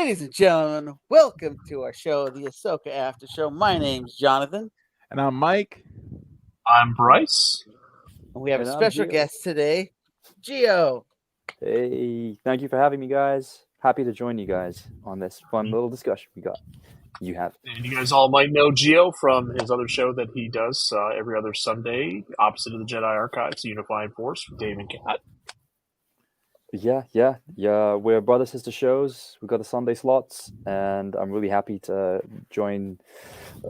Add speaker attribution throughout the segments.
Speaker 1: Ladies and gentlemen, welcome to our show, the Ahsoka After Show. My name's Jonathan.
Speaker 2: And I'm Mike.
Speaker 3: I'm Bryce.
Speaker 1: And we have
Speaker 4: And
Speaker 1: a
Speaker 4: I'm
Speaker 1: special
Speaker 4: Gio.
Speaker 1: guest today, Gio.
Speaker 4: Hey, thank you for having me, guys. Happy to join you guys on this fun little discussion you have.
Speaker 3: And you guys all might know Gio from his other show that he does every other Sunday, opposite of the Jedi Archives, Unifying Force with Dave and Kat.
Speaker 4: Yeah. We're brother sister shows. We've got the Sunday slots, and I'm really happy to join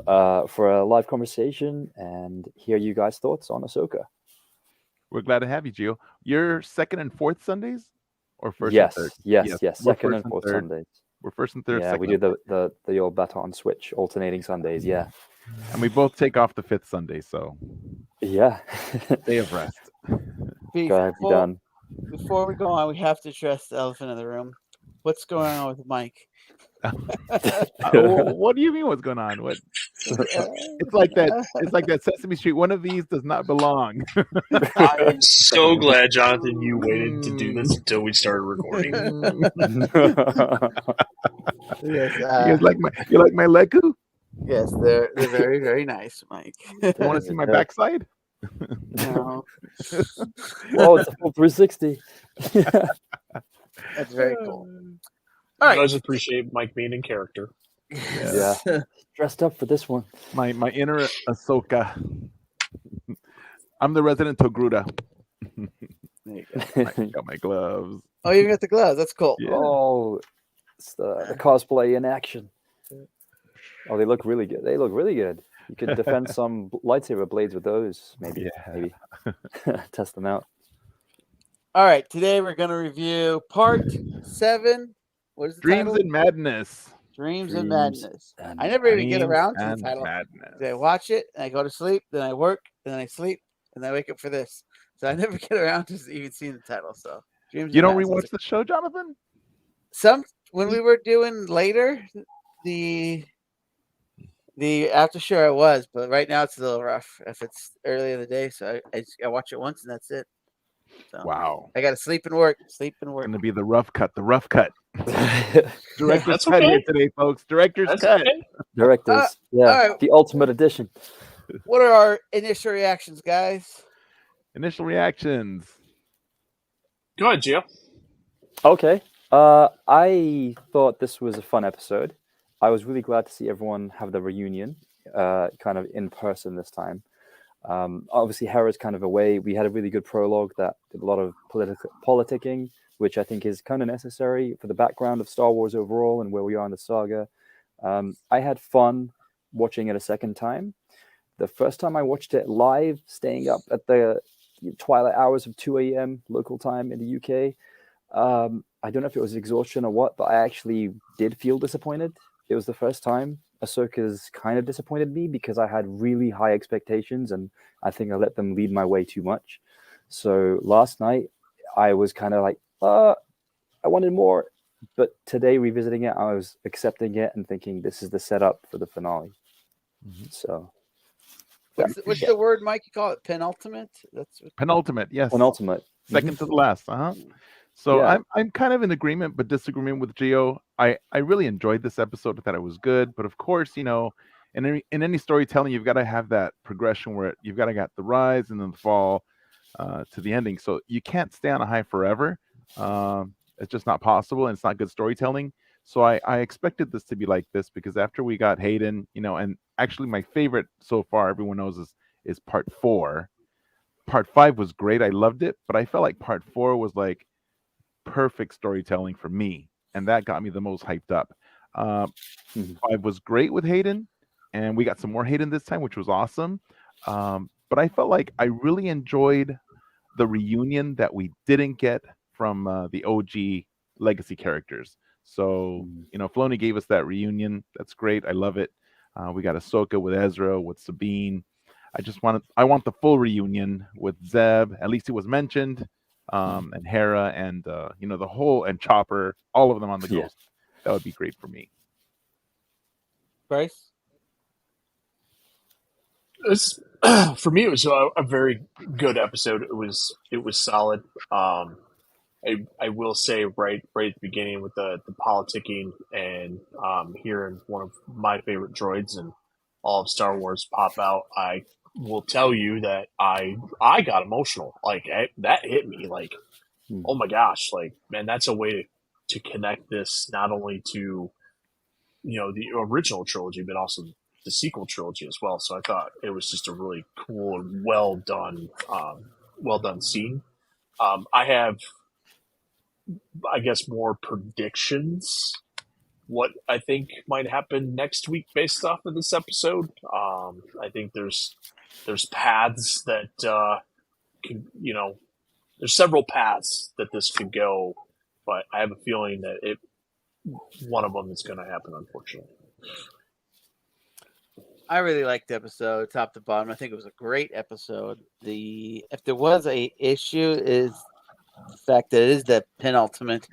Speaker 4: for a live conversation and hear you guys' thoughts on Ahsoka.
Speaker 2: We're glad to have you, Gio. You're second and fourth Sundays, or first
Speaker 4: Yes,
Speaker 2: and third?
Speaker 4: yes.
Speaker 2: We're
Speaker 4: Second
Speaker 2: first
Speaker 4: and fourth
Speaker 2: third.
Speaker 4: Sundays.
Speaker 2: We're first and third.
Speaker 4: Yeah, we
Speaker 2: second
Speaker 4: do
Speaker 2: and
Speaker 4: the old baton switch, alternating Sundays. Yeah,
Speaker 2: and we both take off the fifth Sunday, so
Speaker 4: yeah.
Speaker 2: day of rest.
Speaker 4: Gotta be done.
Speaker 1: Before we go on, we have to address the elephant in the room. What's going on with Mike?
Speaker 2: What do you mean? What's going on? What? It's like that. It's like that Sesame Street. One of these does not belong.
Speaker 3: I am so glad, Jonathan, you waited to do this until we started recording.
Speaker 1: Yes,
Speaker 2: you like my Leku?
Speaker 1: yes, they're very, very nice, Mike.
Speaker 2: You want to see my backside?
Speaker 1: No,
Speaker 4: Whoa, it's a full 360.
Speaker 1: that's very cool. All
Speaker 3: I
Speaker 1: right.
Speaker 3: just appreciate Mike being in character.
Speaker 4: Yeah. Dressed up for this one.
Speaker 2: My inner Ahsoka. I'm the resident Togruta.
Speaker 1: There you go.
Speaker 2: I got my gloves.
Speaker 1: Oh, you got the gloves. That's cool.
Speaker 2: Yeah.
Speaker 4: Oh, it's the cosplay in action. Oh, they look really good. They look really good. You could defend some lightsaber blades with those, maybe.
Speaker 2: Yeah.
Speaker 4: Maybe test them out.
Speaker 1: All right, today we're going to review part 7. What is the
Speaker 2: Dreams
Speaker 1: title?
Speaker 2: and Madness.
Speaker 1: Dreams and
Speaker 4: Dreams
Speaker 1: Madness.
Speaker 4: and
Speaker 1: I never even get
Speaker 2: Dreams
Speaker 1: around to the
Speaker 2: and
Speaker 1: title.
Speaker 2: Madness.
Speaker 1: I watch it, and I go to sleep, then I work, then I sleep, and then I wake up for this. So I never get around to even seeing the title. So Dreams
Speaker 2: You
Speaker 1: and
Speaker 2: don't
Speaker 1: Madness.
Speaker 2: rewatch the show, Jonathan?
Speaker 1: When we were doing later the after show I was, but right now it's a little rough if it's early in the day. So I watch it once and that's it. So
Speaker 2: Wow.
Speaker 1: I got to sleep and work.
Speaker 2: Going to be the rough cut. Director's
Speaker 3: That's
Speaker 2: cut
Speaker 3: okay.
Speaker 2: here today, folks. Director's
Speaker 3: That's
Speaker 2: cut.
Speaker 3: okay.
Speaker 4: Directors. Yeah,
Speaker 1: all right.
Speaker 4: the ultimate edition.
Speaker 1: What are our initial reactions, guys?
Speaker 2: Initial reactions.
Speaker 3: Go ahead, Gio.
Speaker 4: Okay. I thought this was a fun episode. I was really glad to see everyone have the reunion, kind of in person this time. Obviously, Hera's kind of away. We had a really good prologue that did a lot of politicking, which I think is kind of necessary for the background of Star Wars overall and where we are in the saga. I had fun watching it a second time. The first time I watched it live, staying up at the twilight hours of 2 a.m. local time in the UK, I don't know if it was exhaustion or what, but I actually did feel disappointed. It was the first time. Ahsoka's kind of disappointed me because I had really high expectations and I think I let them lead my way too much. So last night I was kind of like, I wanted more. But today revisiting it, I was accepting it and thinking this is the setup for the finale. Mm-hmm. So
Speaker 1: what's the word, Mike? You call it penultimate? That's
Speaker 2: penultimate. Yes.
Speaker 4: Penultimate.
Speaker 2: Second to the last. So yeah. I'm kind of in agreement, but disagreement with Gio. I really enjoyed this episode. I thought it was good, but of course, in any storytelling, you've got to have that progression where you've got to get the rise and then the fall to the ending. So you can't stay on a high forever. It's just not possible, and it's not good storytelling. So I expected this to be like this because after we got Hayden, and actually my favorite so far, everyone knows is part 4. Part 5 was great. I loved it, but I felt like part 4 was like perfect storytelling for me, and that got me the most hyped up. 5 was great with Hayden, and we got some more Hayden this time, which was awesome. But I felt like I really enjoyed the reunion that we didn't get from the OG legacy characters. So Filoni gave us that reunion. That's great. I love it. We got Ahsoka with Ezra, with Sabine. I want the full reunion with Zeb. At least it was mentioned. And Hera and the whole, and Chopper, all of them on the Ghost. That would be great for me.
Speaker 1: Bryce?
Speaker 3: For me, it was a very good episode. It was solid. I will say right at the beginning with the politicking and hearing one of my favorite droids and all of Star Wars pop out, I will tell you that I got emotional. Like that hit me. Like, oh my gosh, like man, that's a way to connect this not only to the original trilogy, but also the sequel trilogy as well. So I thought it was just a really cool and well done scene. I have, I guess, more predictions. What I think might happen next week based off of this episode. I think there's paths that can there's several paths that this could go, but I have a feeling that one of them is going to happen, unfortunately.
Speaker 1: I really liked the episode, top to bottom. I think it was a great episode. If there was a issue, is the fact that it is the penultimate,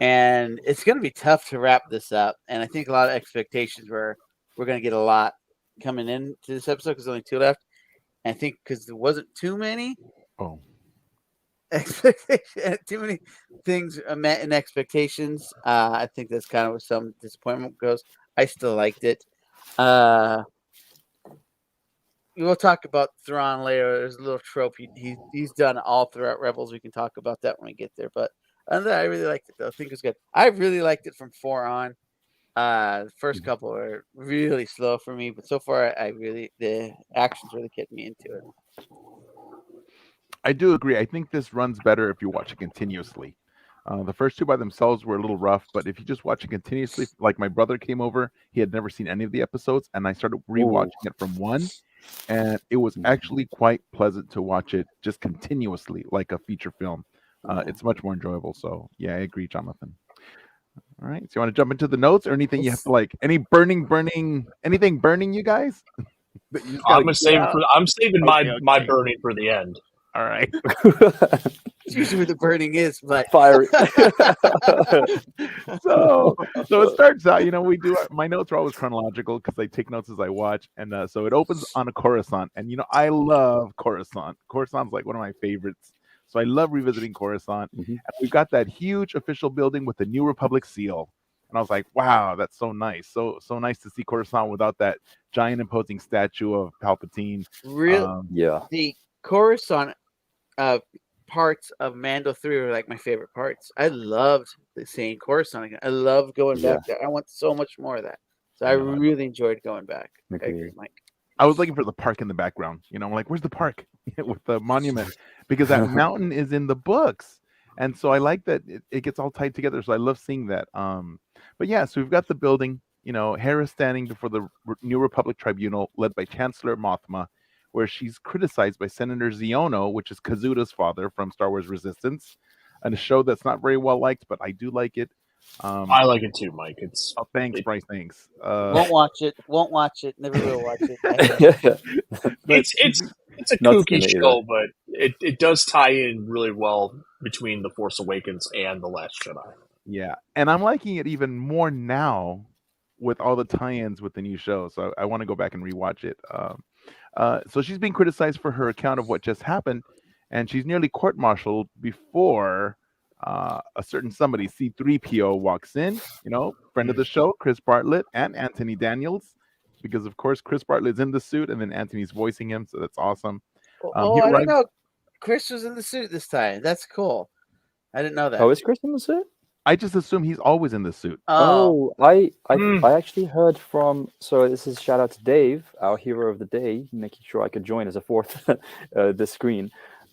Speaker 1: and it's going to be tough to wrap this up. And I think a lot of expectations were we're going to get a lot coming into this episode because there's only 2 left. And I think because there wasn't too many expectations, too many things met in expectations. I think that's kind of where some disappointment goes. I still liked it. We'll talk about Thrawn later. There's a little trope he's done all throughout Rebels. We can talk about that when we get there. But other than that, I really liked it, though. I think it was good. I really liked it from 4 on. The first couple are really slow for me, but so far, the action's really getting me into it.
Speaker 2: I do agree. I think this runs better if you watch it continuously. The first 2 by themselves were a little rough, but if you just watch it continuously, like my brother came over, he had never seen any of the episodes, and I started rewatching it from 1, and it was actually quite pleasant to watch it just continuously, like a feature film. It's much more enjoyable. So yeah, I agree, Jonathan. All right, so you want to jump into the notes or anything you have to like? Anything burning, you guys?
Speaker 3: I'm saving my burning for the end.
Speaker 2: All right.
Speaker 1: It's usually where the burning is, but
Speaker 4: fiery.
Speaker 2: so it starts out. We do my notes are always chronological because I take notes as I watch, and so it opens on a Coruscant, and I love Coruscant. Coruscant's like one of my favorites, so I love revisiting Coruscant.
Speaker 4: Mm-hmm.
Speaker 2: And we've got that huge official building with the New Republic seal, and I was like, wow, that's so nice. So nice to see Coruscant without that giant imposing statue of Palpatine.
Speaker 4: Yeah,
Speaker 1: the Coruscant parts of Mando 3 are like my favorite parts. I loved seeing Coruscant again. I love going back there. I want so much more of that. So I really enjoyed going back. I agree, Mike.
Speaker 2: I was looking for the park in the background. I'm like, where's the park with the monument? Because that mountain is in the books. And so I like that it gets all tied together. So I love seeing that. But yeah, so we've got the building. Hera standing before the New Republic Tribunal led by Chancellor Mothma, where she's criticized by Senator Ziono, which is Kazuda's father from Star Wars Resistance, and a show that's not very well liked, but I do like it.
Speaker 3: I like it too, Mike.
Speaker 2: Thanks, Bryce. Thanks.
Speaker 1: Won't watch it. Never will watch it.
Speaker 3: It's a kooky show, but it does tie in really well between The Force Awakens and The Last Jedi.
Speaker 2: Yeah, and I'm liking it even more now with all the tie-ins with the new show. So I want to go back and rewatch it. So she's being criticized for her account of what just happened, and she's nearly court-martialed before a certain somebody, C-3PO, walks in, friend of the show, Chris Bartlett, and Anthony Daniels, because, of course, Chris Bartlett's in the suit, and then Anthony's voicing him, so that's awesome.
Speaker 1: I don't know. Chris was in the suit this time. That's cool. I didn't know that.
Speaker 4: Oh, is Chris in the suit?
Speaker 2: I just assume he's always in the suit.
Speaker 4: I actually heard from. So this is shout out to Dave, our hero of the day, making sure I could join as a fourth this screen.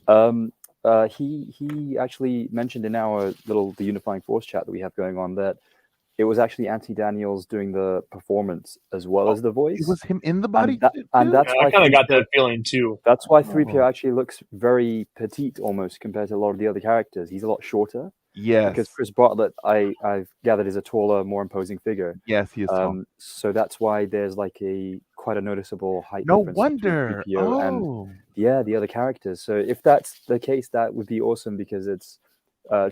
Speaker 4: He actually mentioned in our the Unifying Force chat that we have going on that it was actually Anthony Daniels doing the performance as well as the voice.
Speaker 2: It was him in the body,
Speaker 4: and that's why
Speaker 3: I kind of got that feeling too.
Speaker 4: That's why 3PO actually looks very petite almost compared to a lot of the other characters. He's a lot shorter.
Speaker 2: Yes.
Speaker 4: Because Chris Bartlett, I've gathered, is a taller, more imposing figure.
Speaker 2: Yes, he is tall.
Speaker 4: So that's why there's like quite a noticeable height
Speaker 2: no
Speaker 4: difference
Speaker 2: wonder.
Speaker 4: between 3PO and the other characters. So if that's the case, that would be awesome because it's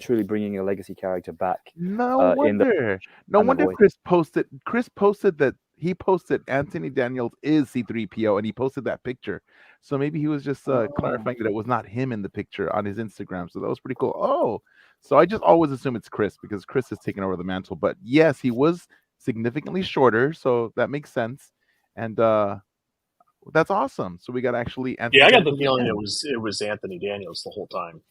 Speaker 4: truly bringing a legacy character back.
Speaker 2: No wonder. No wonder Chris posted that he posted Anthony Daniels is C-3PO, and he posted that picture. So maybe he was just clarifying that it was not him in the picture on his Instagram. So that was pretty cool. Oh, So I just always assume it's Chris because Chris has taken over the mantle. But yes, he was significantly shorter, so that makes sense. And that's awesome. So we got actually Anthony
Speaker 3: Yeah, I got the
Speaker 2: Daniels
Speaker 3: feeling
Speaker 2: again.
Speaker 3: it was Anthony Daniels the whole time.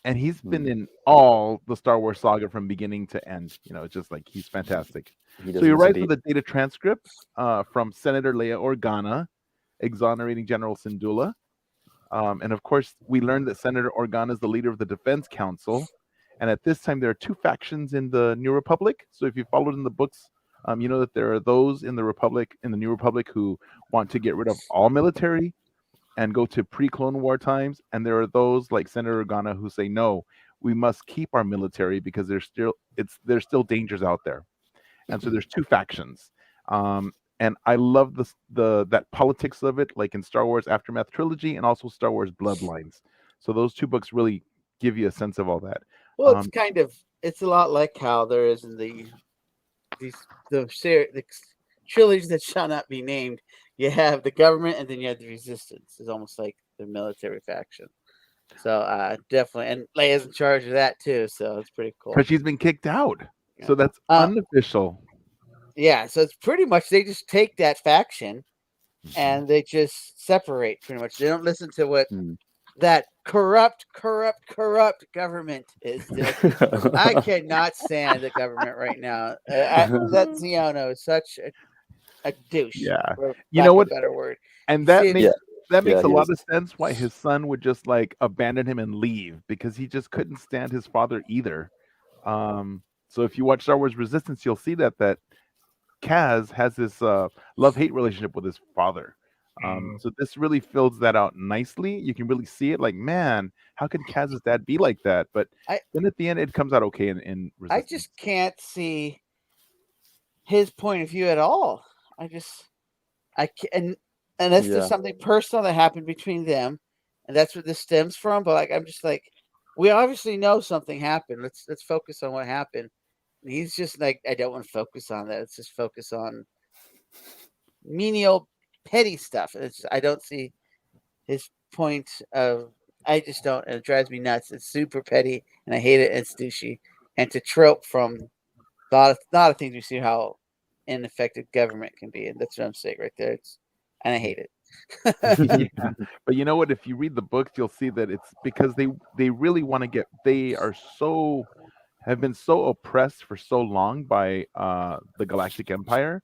Speaker 2: And he's been in all the Star Wars saga from beginning to end. It's just like he's fantastic.
Speaker 4: He
Speaker 2: So he
Speaker 4: doesn't miss a
Speaker 2: writes
Speaker 4: beat.
Speaker 2: with a data transcript from Senator Leia Organa, exonerating General Syndulla. And of course, we learned that Senator Organa is the leader of the Defense Council. And at this time, there are two factions in the New Republic. So if you followed in the books, you know that there are those in the New Republic, who want to get rid of all military and go to pre-Clone War times, and there are those like Senator Organa who say no, we must keep our military because there's still dangers out there. And so there's two factions. And I love that politics of it, like in Star Wars Aftermath trilogy and also Star Wars Bloodlines. So those two books really give you a sense of all that.
Speaker 1: Well, it's a lot like how there is in the trilogy that shall not be named. You have the government, and then you have the resistance. It's almost like the military faction. So definitely, and Leia's in charge of that too. So it's pretty cool.
Speaker 2: Because she's been kicked out, so that's unofficial.
Speaker 1: Yeah, so it's pretty much they just take that faction, and they just separate. Pretty much, they don't listen to what that corrupt government is doing. I cannot stand the government right now. That Ziono is such a douche.
Speaker 2: Yeah,
Speaker 1: you know what? A better word.
Speaker 2: And that makes a lot
Speaker 4: is.
Speaker 2: of sense why his son would just like abandon him and leave, because he just couldn't stand his father either. So if you watch Star Wars Resistance, you'll see that Kaz has this love-hate relationship with his father. So this really fills that out nicely. You can really see it. Like, man, how could Kaz's dad be like that? But then at the end, it comes out okay in Resistance.
Speaker 1: I just can't see his point of view at all. I can't, unless there's something personal that happened between them, and that's where this stems from. But like, I'm just like, we obviously know something happened. Let's focus on what happened. And he's just like, I don't want to focus on that. Let's just focus on menial, petty stuff. I don't see his point of. I just don't, and it drives me nuts. It's super petty, and I hate it. It's douchey, and to trope from a lot of things. We see how ineffective government can be, and that's what I'm saying right there. And I hate it.
Speaker 2: Yeah. But you know what? If you read the books, you'll see that it's because they really want to get. They have been so oppressed for so long by the Galactic Empire.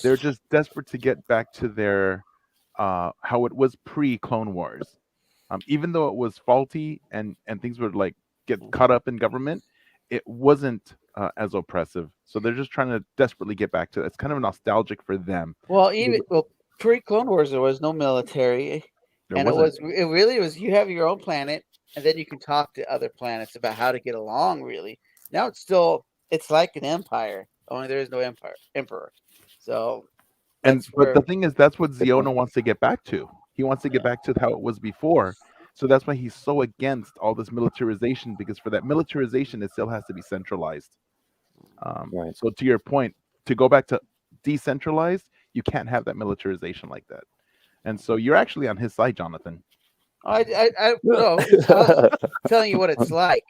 Speaker 2: They're just desperate to get back to their how it was pre-Clone Wars. Even though it was faulty and things would like get caught up in government, it wasn't as oppressive. So they're just trying to desperately get back to it. It's kind of nostalgic for them.
Speaker 1: Well, pre-Clone Wars, there was no military, it really was. You have your own planet, and then you can talk to other planets about how to get along. Really, now it's like an empire. Only there is no emperor. So,
Speaker 2: but the thing is, that's what Ziono wants to get back to. He wants to get back to how it was before. So that's why he's so against all this militarization, because for that militarization, it still has to be centralized.
Speaker 4: Right.
Speaker 2: So to your point, to go back to decentralized, you can't have that militarization like that. And so you're actually on his side, Jonathan.
Speaker 1: I was telling you what it's like.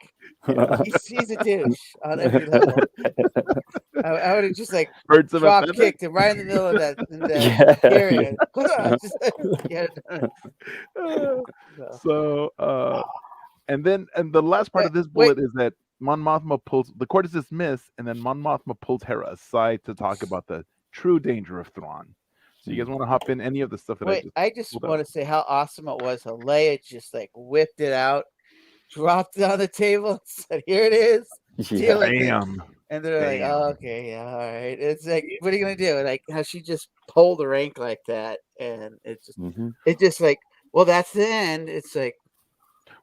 Speaker 1: He's a douche on every level. I would have just like drop kicked him right in the middle of that area.
Speaker 2: So and the last part of this bullet is that Mon Mothma the court is dismissed, and then Mon Mothma pulls Hera aside to talk about the true danger of Thrawn. So you guys want to hop in any of the stuff that
Speaker 1: I just want to say how awesome it was. How Leia just like whipped it out, dropped it on the table, and said, "Here it is."
Speaker 2: Damn.
Speaker 1: And they're like, "Oh, okay, yeah, all right." It's like, what are you gonna do? Like how she just pulled the rank like that, and it's just like, well, that's the end. It's like,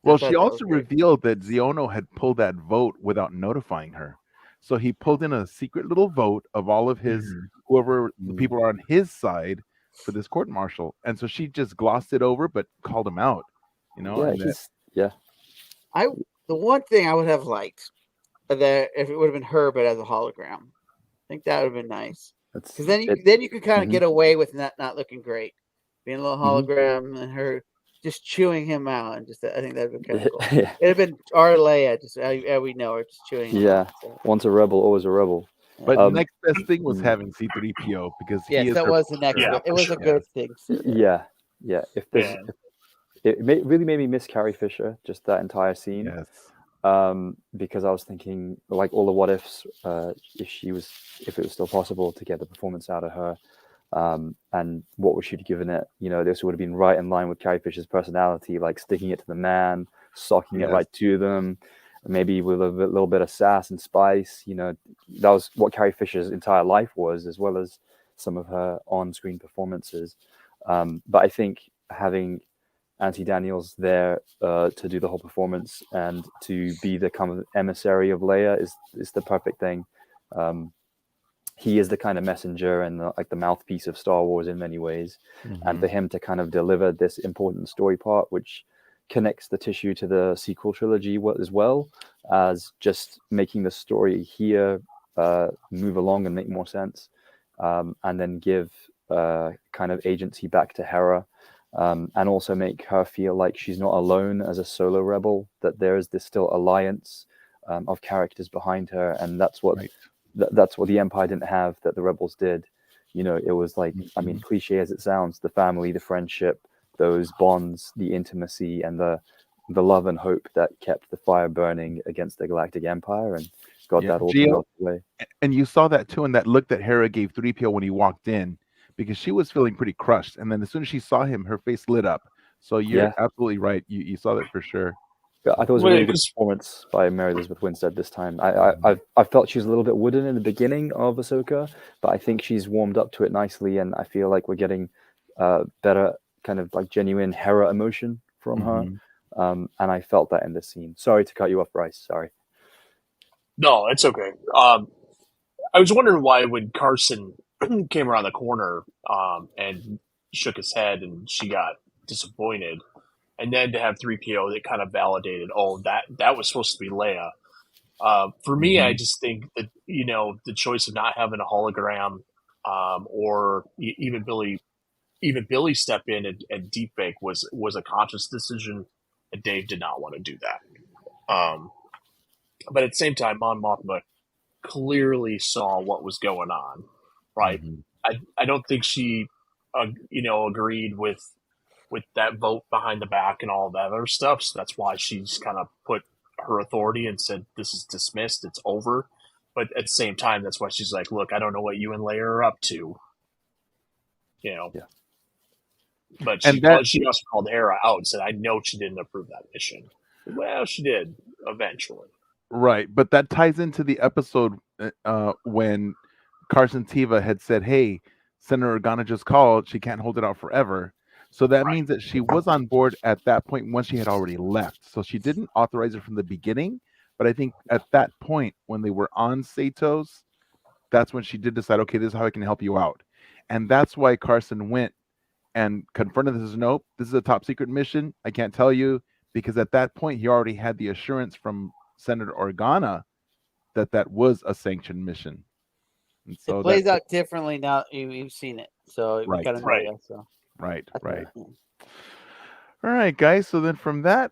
Speaker 2: well, she also revealed that Ziono had pulled that vote without notifying her. So he pulled in a secret little vote of all of his whoever the people are on his side for this court martial, and so she just glossed it over, but called him out.
Speaker 1: The one thing I would have liked that if it would have been her, but as a hologram, I think that would have been nice. Because then you could kind of get away with not looking great, being a little hologram and her just chewing him out, and just I think that'd been kind of cool.
Speaker 4: Yeah.
Speaker 1: It'd have been our Leia, just how we know her, just chewing him
Speaker 4: Yeah.
Speaker 1: out. So,
Speaker 4: Once a rebel, always a rebel.
Speaker 2: But
Speaker 4: Um,
Speaker 2: next best thing was
Speaker 4: mm.
Speaker 2: having C3PO because he
Speaker 1: yes,
Speaker 2: is
Speaker 1: that
Speaker 2: her
Speaker 1: was the next.
Speaker 3: Yeah,
Speaker 1: It was
Speaker 3: for
Speaker 1: a
Speaker 3: sure.
Speaker 1: good thing. So,
Speaker 4: Yeah. If there's,
Speaker 3: Yeah.
Speaker 4: really made me miss Carrie Fisher. Just that entire scene.
Speaker 2: Yes.
Speaker 4: Because I was thinking, like, all the what ifs, if it was still possible to get the performance out of her, and what would she have given it? This would have been right in line with Carrie Fisher's personality, like sticking it to the man, socking it
Speaker 2: Yes.
Speaker 4: right to them, maybe with a little bit of sass and spice. That was what Carrie Fisher's entire life was, as well as some of her on-screen performances. But I think having Auntie Daniels there to do the whole performance and to be the kind of emissary of Leia is the perfect thing. He is the kind of messenger and the mouthpiece of Star Wars in many ways. And for him to kind of deliver this important story part, which connects the tissue to the sequel trilogy as well as just making the story here move along and make more sense, and then give kind of agency back to Hera. And also make her feel like she's not alone as a solo rebel, that there is this still alliance of characters behind her, and that's what that's what the Empire didn't have that the rebels did. It was like, I mean, cliche as it sounds, the family, the friendship, those bonds, the intimacy, and the love and hope that kept the fire burning against the Galactic Empire, and got that all to melt away.
Speaker 2: And you saw that too in that look that Hera gave 3PO when he walked in, because she was feeling pretty crushed. And then as soon as she saw him, her face lit up. So you're absolutely right. You saw that for sure.
Speaker 4: I thought it was a really good performance by Mary Elizabeth Winstead this time. I felt she was a little bit wooden in the beginning of Ahsoka, but I think she's warmed up to it nicely, and I feel like we're getting better kind of like genuine Hera emotion from her. And I felt that in this scene. Sorry to cut you off, Bryce. Sorry.
Speaker 3: No, it's okay. I was wondering why when Carson came around the corner and shook his head and she got disappointed, and then to have 3PO that kind of validated, that was supposed to be Leia. For me, I just think that the choice of not having a hologram, or even Billy step in and deepfake was a conscious decision, and Dave did not want to do that. But at the same time, Mon Mothma clearly saw what was going on, right? I don't think she, agreed with that vote behind the back and all that other stuff. So that's why she's kind of put her authority and said, this is dismissed, it's over. But at the same time, that's why she's like, look, I don't know what you and Leia are up to,
Speaker 4: Yeah.
Speaker 3: But she also called Hera out and said, I know she didn't approve that mission. Well, she did eventually.
Speaker 2: Right, but that ties into the episode when Carson Teva had said, hey, Senator Organa just called, she can't hold it out forever. So that means that she was on board at that point once she had already left. So she didn't authorize it from the beginning, but I think at that point when they were on Satos, that's when she did decide, okay, this is how I can help you out. And that's why Carson went and confronted this. Nope, this is a top secret mission. I can't tell you, because at that point he already had the assurance from Senator Organa that was a sanctioned mission. And so
Speaker 1: it plays out differently now. You've seen it, so we kind of know that. So
Speaker 2: right. All right, guys. So then from that,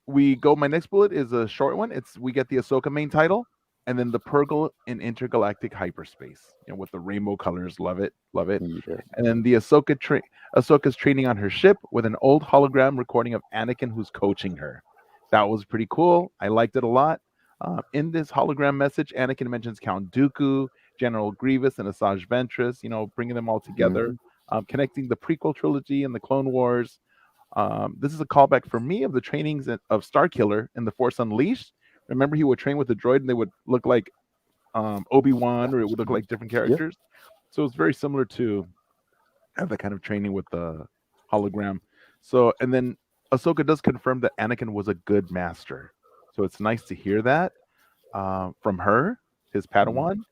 Speaker 2: we go. My next bullet is a short one. We get the Ahsoka main title, and then the Purgle in intergalactic hyperspace, with the rainbow colors. Love it.
Speaker 4: Yeah.
Speaker 2: And then the Ahsoka's training on her ship with an old hologram recording of Anakin, who's coaching her. That was pretty cool. I liked it a lot. In this hologram message, Anakin mentions Count Dooku, General Grievous, and Asajj Ventress, bringing them all together, connecting the prequel trilogy and the Clone Wars. This is a callback for me of the trainings of Starkiller in The Force Unleashed. Remember, he would train with a droid and they would look like Obi-Wan, or it would look like different characters. So it's very similar to that kind of training with the hologram. So, and then Ahsoka does confirm that Anakin was a good master. So it's nice to hear that from her, his Padawan.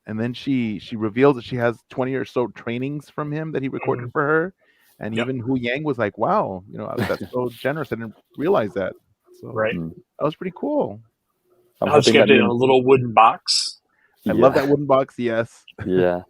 Speaker 2: And then she reveals that she has 20 or so trainings from him that he recorded for her. And even Hu Yang was like, wow, that's so generous. I didn't realize that. So that was pretty cool.
Speaker 3: How she kept it in a little wooden box.
Speaker 2: I love that wooden box, yes.
Speaker 4: Yeah.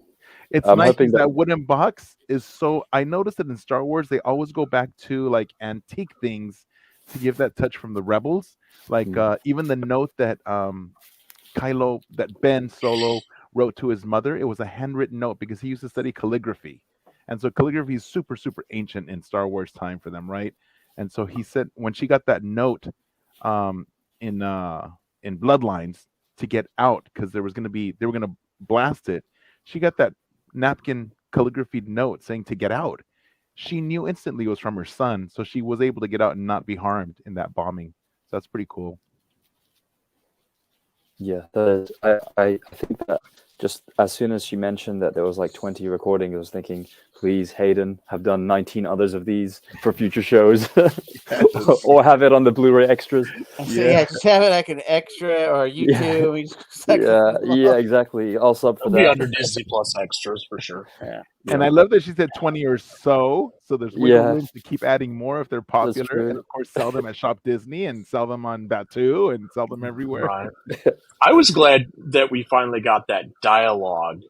Speaker 2: It's
Speaker 4: I'm
Speaker 2: nice
Speaker 4: hoping
Speaker 2: because that wooden box is so. I noticed that in Star Wars they always go back to like antique things to give that touch from the Rebels. Like even the note that that Ben Solo wrote to his mother, it was a handwritten note because he used to study calligraphy. And so calligraphy is super, super ancient in Star Wars time for them, right? And so he said when she got that note um, in Bloodlines to get out because they were gonna blast it. She got that napkin calligraphy note saying to get out. She knew instantly it was from her son, so she was able to get out and not be harmed in that bombing. So that's pretty cool.
Speaker 4: Yeah, that is. I think that just as soon as she mentioned that there was like 20 recordings, I was thinking, please, Hayden, have done 19 others of these for future shows, or have it on the Blu-ray extras.
Speaker 1: So yeah, just have it like an extra or
Speaker 4: Yeah.
Speaker 1: YouTube. We just suck
Speaker 4: Yeah,
Speaker 1: it
Speaker 4: yeah,
Speaker 1: off.
Speaker 4: exactly. I'll sub for
Speaker 3: It'll be
Speaker 4: that.
Speaker 3: under Disney Plus extras for sure.
Speaker 1: Yeah.
Speaker 2: And
Speaker 4: Yeah,
Speaker 2: I love that she said 20 or so. So there's wiggle
Speaker 4: yeah,
Speaker 2: room to keep adding more if they're
Speaker 4: that's
Speaker 2: popular. And
Speaker 4: true.
Speaker 2: of course, sell them at Shop Disney and sell them on Batu and sell them everywhere.
Speaker 3: Right. I was glad that we finally got that dialogue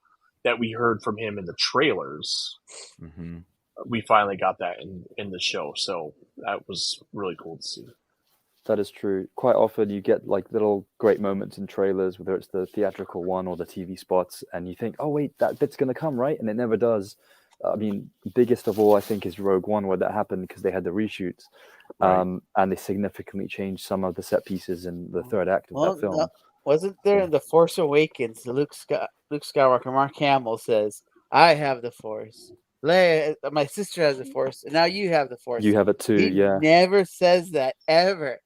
Speaker 3: that we heard from him in the trailers.
Speaker 2: Hmm.
Speaker 3: We finally got that in the show, so that was really cool to see.
Speaker 4: That is true. Quite often you get like little great moments in trailers, whether it's the theatrical one or the TV spots, and you think, oh wait, that bit's gonna come, right? And it never does. I mean, biggest of all, I think, is Rogue One, where that happened because they had the reshoots,
Speaker 2: Right.
Speaker 4: and they significantly changed some of the set pieces in the third act of
Speaker 1: Well,
Speaker 4: that film.
Speaker 1: no, wasn't there in The Force Awakens, Luke Skywalker, Mark Hamill says, I have the Force. Leia, my sister has the Force, and now you have the Force.
Speaker 4: You have it too,
Speaker 1: He
Speaker 4: yeah.
Speaker 1: never says that ever.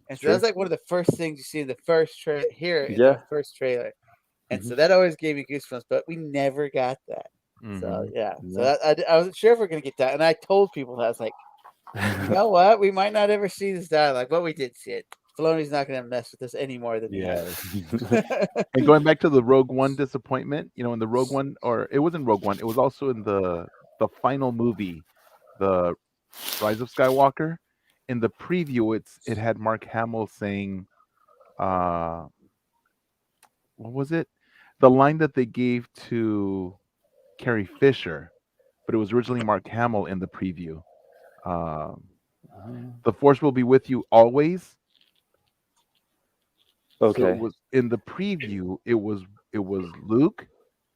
Speaker 1: And so
Speaker 4: True.
Speaker 1: that's like one of the first things you see in the first trailer here in
Speaker 4: Yeah.
Speaker 1: the first trailer. And
Speaker 4: Mhm.
Speaker 1: so that always gave me goosebumps, but we never got that. So
Speaker 2: Hmm.
Speaker 1: yeah, so
Speaker 4: Yeah.
Speaker 1: I wasn't sure if we're gonna get that, and I told people that I was like, you know what, we might not ever see this dialogue, but we did see it. Filoni's not gonna mess with us any more than he
Speaker 2: Yes.
Speaker 1: has.
Speaker 2: And going back to the Rogue One disappointment, in the Rogue One, or it wasn't Rogue One, it was also in the final movie, the Rise of Skywalker. In the preview, it had Mark Hamill saying, uh, what was it? The line that they gave to Carrie Fisher, but it was originally Mark Hamill in the preview. Um, the Force will be with you always. So it
Speaker 4: Okay.
Speaker 2: was in the preview. It was Luke,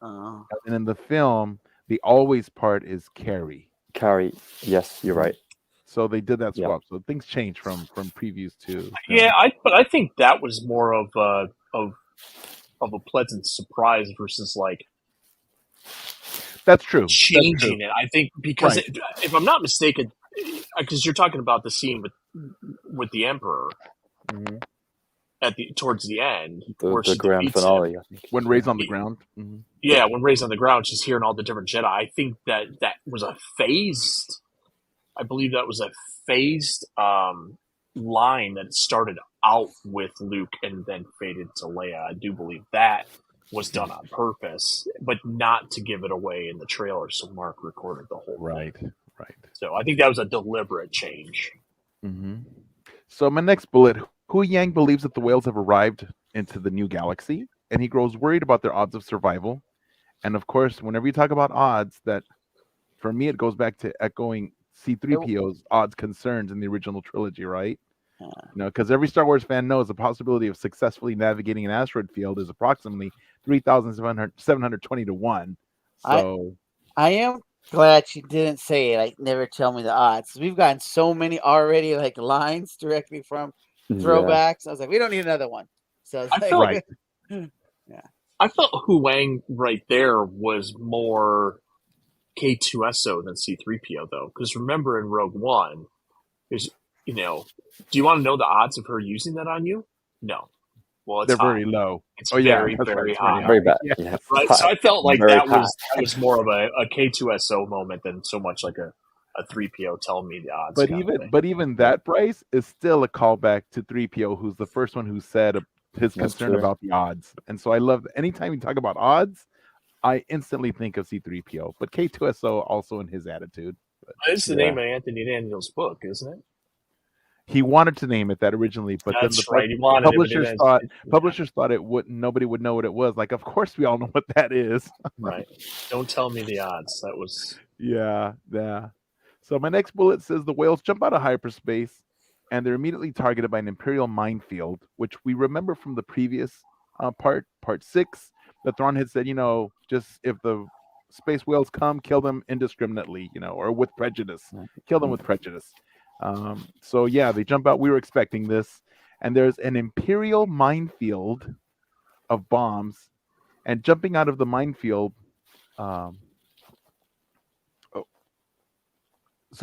Speaker 1: Oh.
Speaker 2: and in the film, the always part is Carrie.
Speaker 4: Carrie, yes, you're right.
Speaker 2: So they did that
Speaker 4: Yeah.
Speaker 2: swap. So things changed from previews to
Speaker 3: Yeah,
Speaker 2: film.
Speaker 3: but I think that was more of a pleasant surprise versus like
Speaker 2: That's true. That's true.
Speaker 3: changing it. I think because
Speaker 2: Right.
Speaker 3: if I'm not mistaken, because you're talking about the scene with the Emperor
Speaker 2: Mhm.
Speaker 3: towards the end,
Speaker 4: The
Speaker 3: where she
Speaker 4: grand
Speaker 3: defeats him.
Speaker 4: finale, I think.
Speaker 2: When Ray's on the ground. Mhm.
Speaker 3: Yeah, when Ray's on the ground, she's hearing all the different Jedi. I think that was a phased. I believe that was a phased line that started out with Luke and then faded to Leia. I do believe that was done on purpose, but not to give it away in the trailer. So Mark recorded the whole thing.
Speaker 2: Right.
Speaker 3: So I think that was a deliberate change.
Speaker 2: Hmm. So my next bullet: Hu Yang believes that the whales have arrived into the new galaxy, and he grows worried about their odds of survival. And of course, whenever you talk about odds, that for me it goes back to echoing C-3PO's odds concerns in the original trilogy, right? Because every Star Wars fan knows the possibility of successfully navigating an asteroid field is approximately 3,720 to 1. So
Speaker 1: I am glad she didn't say like never tell me the odds. We've gotten so many already like lines directly from
Speaker 4: Yeah.
Speaker 1: throwbacks. I was like, we don't need another one. So it's
Speaker 3: I
Speaker 1: like,
Speaker 3: felt
Speaker 2: right.
Speaker 1: yeah.
Speaker 3: I felt Hu Wang right there was more K2SO than C3PO though, because remember in Rogue One, there's do you want to know the odds of her using that on you? No. Well, it's
Speaker 2: They're
Speaker 3: high.
Speaker 2: very low.
Speaker 3: It's
Speaker 2: Oh yeah,
Speaker 3: very,
Speaker 2: that's right.
Speaker 3: very
Speaker 2: It's very
Speaker 3: high.
Speaker 4: Very bad.
Speaker 2: Yeah.
Speaker 4: Yeah.
Speaker 3: Right. So I felt like
Speaker 4: Very
Speaker 3: that
Speaker 4: high.
Speaker 3: was more of a K2SO moment than so much like a 3PO telling me the odds.
Speaker 2: But
Speaker 3: kind of thing.
Speaker 2: even that Bryce is still a callback to 3PO, who's the first one who said his
Speaker 4: That's
Speaker 2: concern
Speaker 4: true.
Speaker 2: about the odds. And so I love that anytime you talk about odds, I instantly think of C3PO, but K2SO also in his attitude. But
Speaker 3: It's the
Speaker 4: Yeah.
Speaker 3: name of Anthony Daniels' book, isn't it?
Speaker 2: he wanted to name it that originally, but then
Speaker 3: That's right. He wanted
Speaker 2: publishers
Speaker 3: it,
Speaker 2: thought
Speaker 3: yeah.
Speaker 2: publishers thought it would nobody would know what it was. Like, of course we all know what that is.
Speaker 3: Right. Don't tell me the odds. That was
Speaker 2: Yeah. So my next bullet says the whales jump out of hyperspace and they're immediately targeted by an Imperial minefield, which we remember from the previous part 6, that Thrawn had said, just if the space whales come, kill them indiscriminately, or with prejudice. Kill them with prejudice. So yeah, they jump out. We were expecting this. And there's an Imperial minefield of bombs, and jumping out of the minefield, so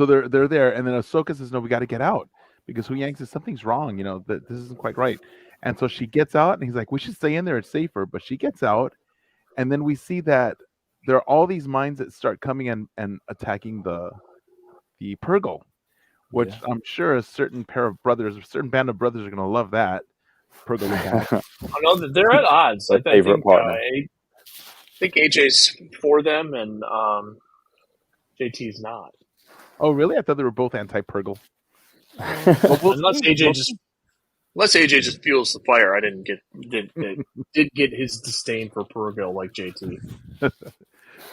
Speaker 2: they're there, and then Ahsoka says, "No, we got to get out," because Hu Yang says something's wrong. That this isn't quite right. And so she gets out, and he's like, "We should stay in there; it's safer." But she gets out, and then we see that there are all these mines that start coming in and attacking the Purgle, which I'm sure a certain band of brothers are going to love that. Purgle attack.
Speaker 3: I know they're at odds. I
Speaker 4: favorite partner.
Speaker 3: I think AJ's for them, and JT's not.
Speaker 2: Oh, really? I thought they were both anti-Purgle.
Speaker 3: Unless AJ just fuels the fire. I didn't get his disdain for Purgle like JT.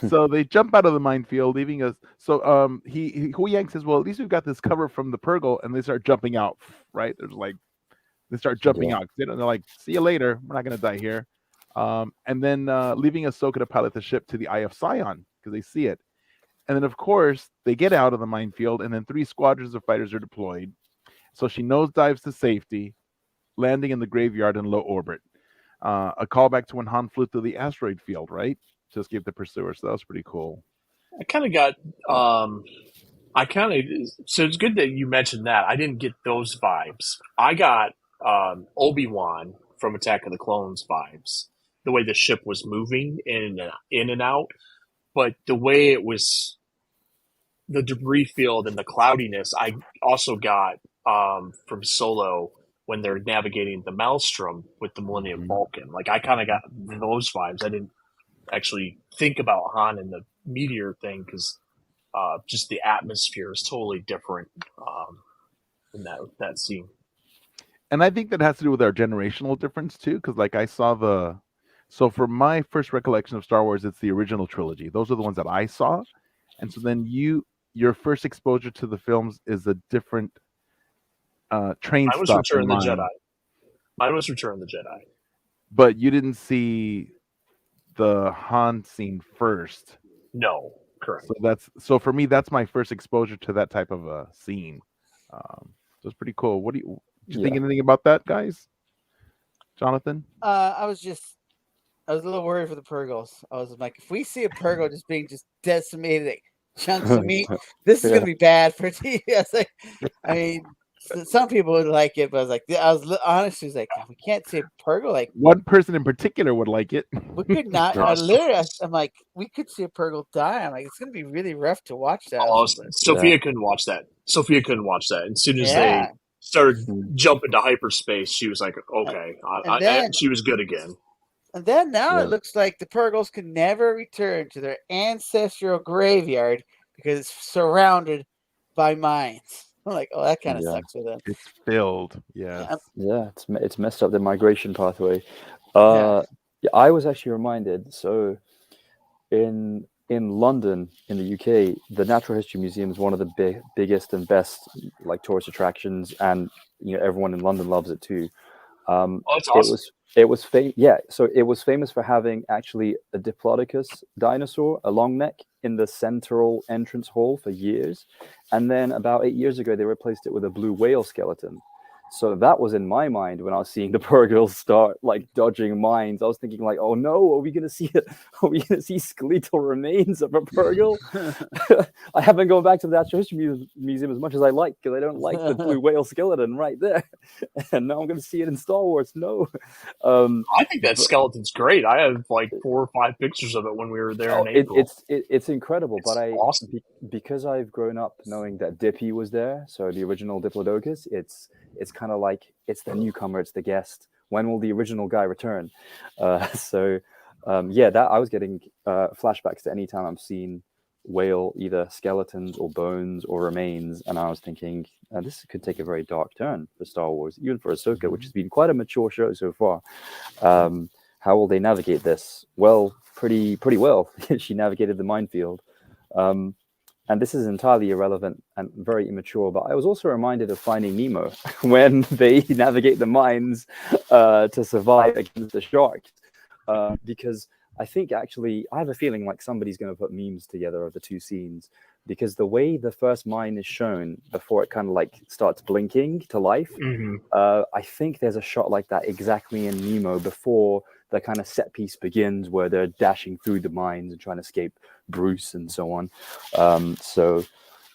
Speaker 2: So they jump out of the minefield, leaving us. So Hu Yang says, "Well, at least we've got this cover from the Purgle," and they start jumping out. Right? They start jumping out. They're like, "See you later. We're not going to die here." And then leaving Ahsoka to pilot the ship to the Eye of Sion because they see it. And then, of course, they get out of the minefield, and then 3 squadrons of fighters are deployed. So she nosedives to safety, landing in the graveyard in low orbit. A callback to when Han flew through the asteroid field, right? To escape the pursuer. So that was pretty cool.
Speaker 3: I kind of got. So it's good that you mentioned that. I didn't get those vibes. I got Obi-Wan from Attack of the Clones vibes. The way the ship was moving in and out, but the way it was, the debris field and the cloudiness. I also got from Solo when they're navigating the Maelstrom with the Millennium Falcon. Like I kind of got those vibes. I didn't actually think about Han and the meteor thing because just the atmosphere is totally different in that scene.
Speaker 2: And I think that has to do with our generational difference too, because like I saw so for my first recollection of Star Wars, it's the original trilogy. Those are the ones that I saw. And so then your first exposure to the films is a different train
Speaker 3: Mine was
Speaker 2: stop.
Speaker 3: Return of the Jedi. Mine was Return of the Jedi.
Speaker 2: But you didn't see the Han scene first.
Speaker 3: No, correct.
Speaker 2: So for me, that's my first exposure to that type of a scene. So it's pretty cool. Did you think anything about that, guys? Jonathan?
Speaker 1: I was a little worried for the Purgles. I was like, if we see a Purgle just being decimated, like chunks of meat, this is gonna be bad for TV. I mean, some people would like it, but I was honestly was like, we can't see a Purgle. Like
Speaker 2: one person in particular would like it.
Speaker 1: We could not. I'm like, we could see a Purgle die. I'm like, it's gonna be really rough to watch that.
Speaker 3: Oh, Sophia couldn't watch that. And as soon as they started jumping to hyperspace, she was like, okay. And she was good again.
Speaker 1: And then now it looks like the Purgles can never return to their ancestral graveyard because it's surrounded by mines. I'm like, oh, that kind of sucks for them.
Speaker 2: It's filled. Yeah,
Speaker 4: it's messed up the migration pathway. I was actually reminded. So, in London, in the UK, the Natural History Museum is one of the biggest and best tourist attractions, and everyone in London loves it too.
Speaker 3: That's awesome.
Speaker 4: So it was famous for having actually a Diplodocus dinosaur, a long neck, in the central entrance hall for years. And then about 8 years ago, they replaced it with a blue whale skeleton. So that was in my mind when I was seeing the Purgles start dodging mines. I was thinking oh no, are we gonna see skeletal remains of a Purgle? I haven't gone back to the Natural History Museum as much as I like because I don't like the blue whale skeleton right there. And now I'm gonna see it in Star Wars. No,
Speaker 3: I think that skeleton's great. I have 4 or 5 pictures of it when we were there in April.
Speaker 4: It's incredible. But
Speaker 3: awesome.
Speaker 4: Because I've grown up knowing that Dippy was there, so the original Diplodocus, it's kind of like it's the newcomer, it's the guest. When will the original guy return? That I was getting flashbacks to any time I'm seeing whale, either skeletons or bones or remains. And I was thinking, this could take a very dark turn for Star Wars, even for Ahsoka, which has been quite a mature show so far. How will they navigate this? Well, pretty well. She navigated the minefield. And this is entirely irrelevant and very immature, but I was also reminded of Finding Nemo when they navigate the mines to survive against the sharks. Because I think actually, I have a feeling like somebody's going to put memes together of the two scenes, because the way the first mine is shown before it kind of like starts blinking to life, I think there's a shot like that exactly in Nemo before the kind of set piece begins where they're dashing through the mines and trying to escape Bruce and so on. So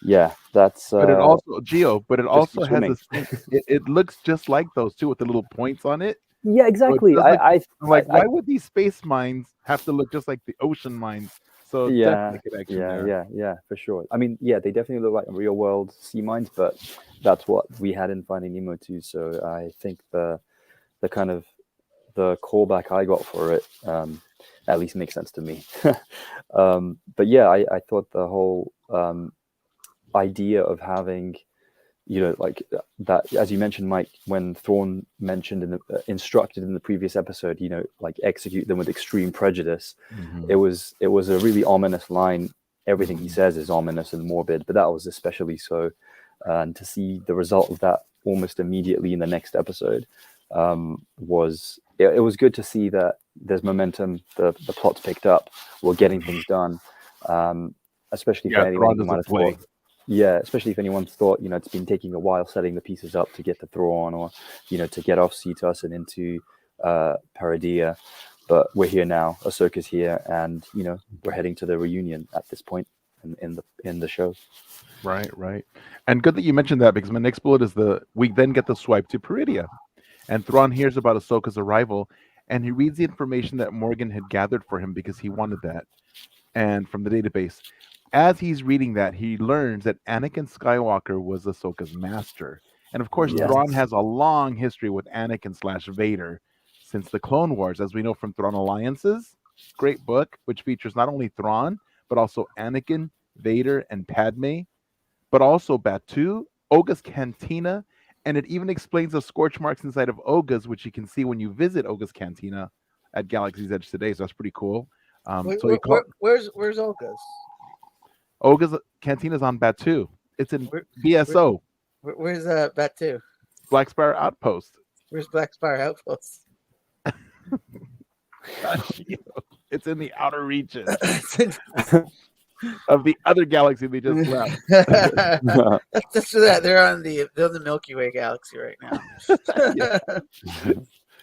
Speaker 4: yeah, that's
Speaker 2: But it also but it
Speaker 4: just
Speaker 2: also has
Speaker 4: swimming.
Speaker 2: it looks just like those too with the little points on it.
Speaker 4: Yeah,
Speaker 2: So it
Speaker 4: exactly.
Speaker 2: does look, I'm like,
Speaker 4: I
Speaker 2: why would these space mines have to look just like the ocean mines? So
Speaker 4: yeah,
Speaker 2: definitely connection there.
Speaker 4: yeah, for sure. I mean, yeah, they definitely look like real world sea mines, but that's what we had in Finding Nemo too. So I think the kind of the callback I got for it at least makes sense to me. But yeah, I thought the whole idea of having, like that, as you mentioned, Mike, when Thrawn mentioned instructed in the previous episode, like execute them with extreme prejudice. It was a really ominous line. Everything he says is ominous and morbid, but that was especially so. And to see the result of that almost immediately in the next episode was good to see that there's momentum. The plot's picked up. We're getting things done. Especially for anyone who might have thought. Yeah, especially if anyone's thought, it's been taking a while setting the pieces up to get to Thrawn or, to get off Cetus and into Paradia. But we're here now. Ahsoka's here, and we're heading to the reunion at this point in the show.
Speaker 2: Right. And good that you mentioned that, because my next bullet is we then get the swipe to Peridia. And Thrawn hears about Ahsoka's arrival, and he reads the information that Morgan had gathered for him because he wanted that, and from the database. As he's reading that, he learns that Anakin Skywalker was Ahsoka's master. And of course,
Speaker 4: Yes.
Speaker 2: Thrawn has a long history with Anakin/Vader since the Clone Wars, as we know from Thrawn Alliances. Great book, which features not only Thrawn, but also Anakin, Vader, and Padme, but also Batu, Oga's Cantina, and it even explains the scorch marks inside of Oga's, which you can see when you visit Oga's Cantina at Galaxy's Edge today. So that's pretty cool.
Speaker 1: Where's Olga's?
Speaker 2: Oga's Cantina is on Batu. It's in BSO.
Speaker 1: Where's Batu?
Speaker 2: Black Spire Outpost.
Speaker 1: Where's Black Spire Outpost?
Speaker 2: It's in the outer reaches of the other galaxy they just left.
Speaker 1: That's for that. They're on the Milky Way galaxy right now.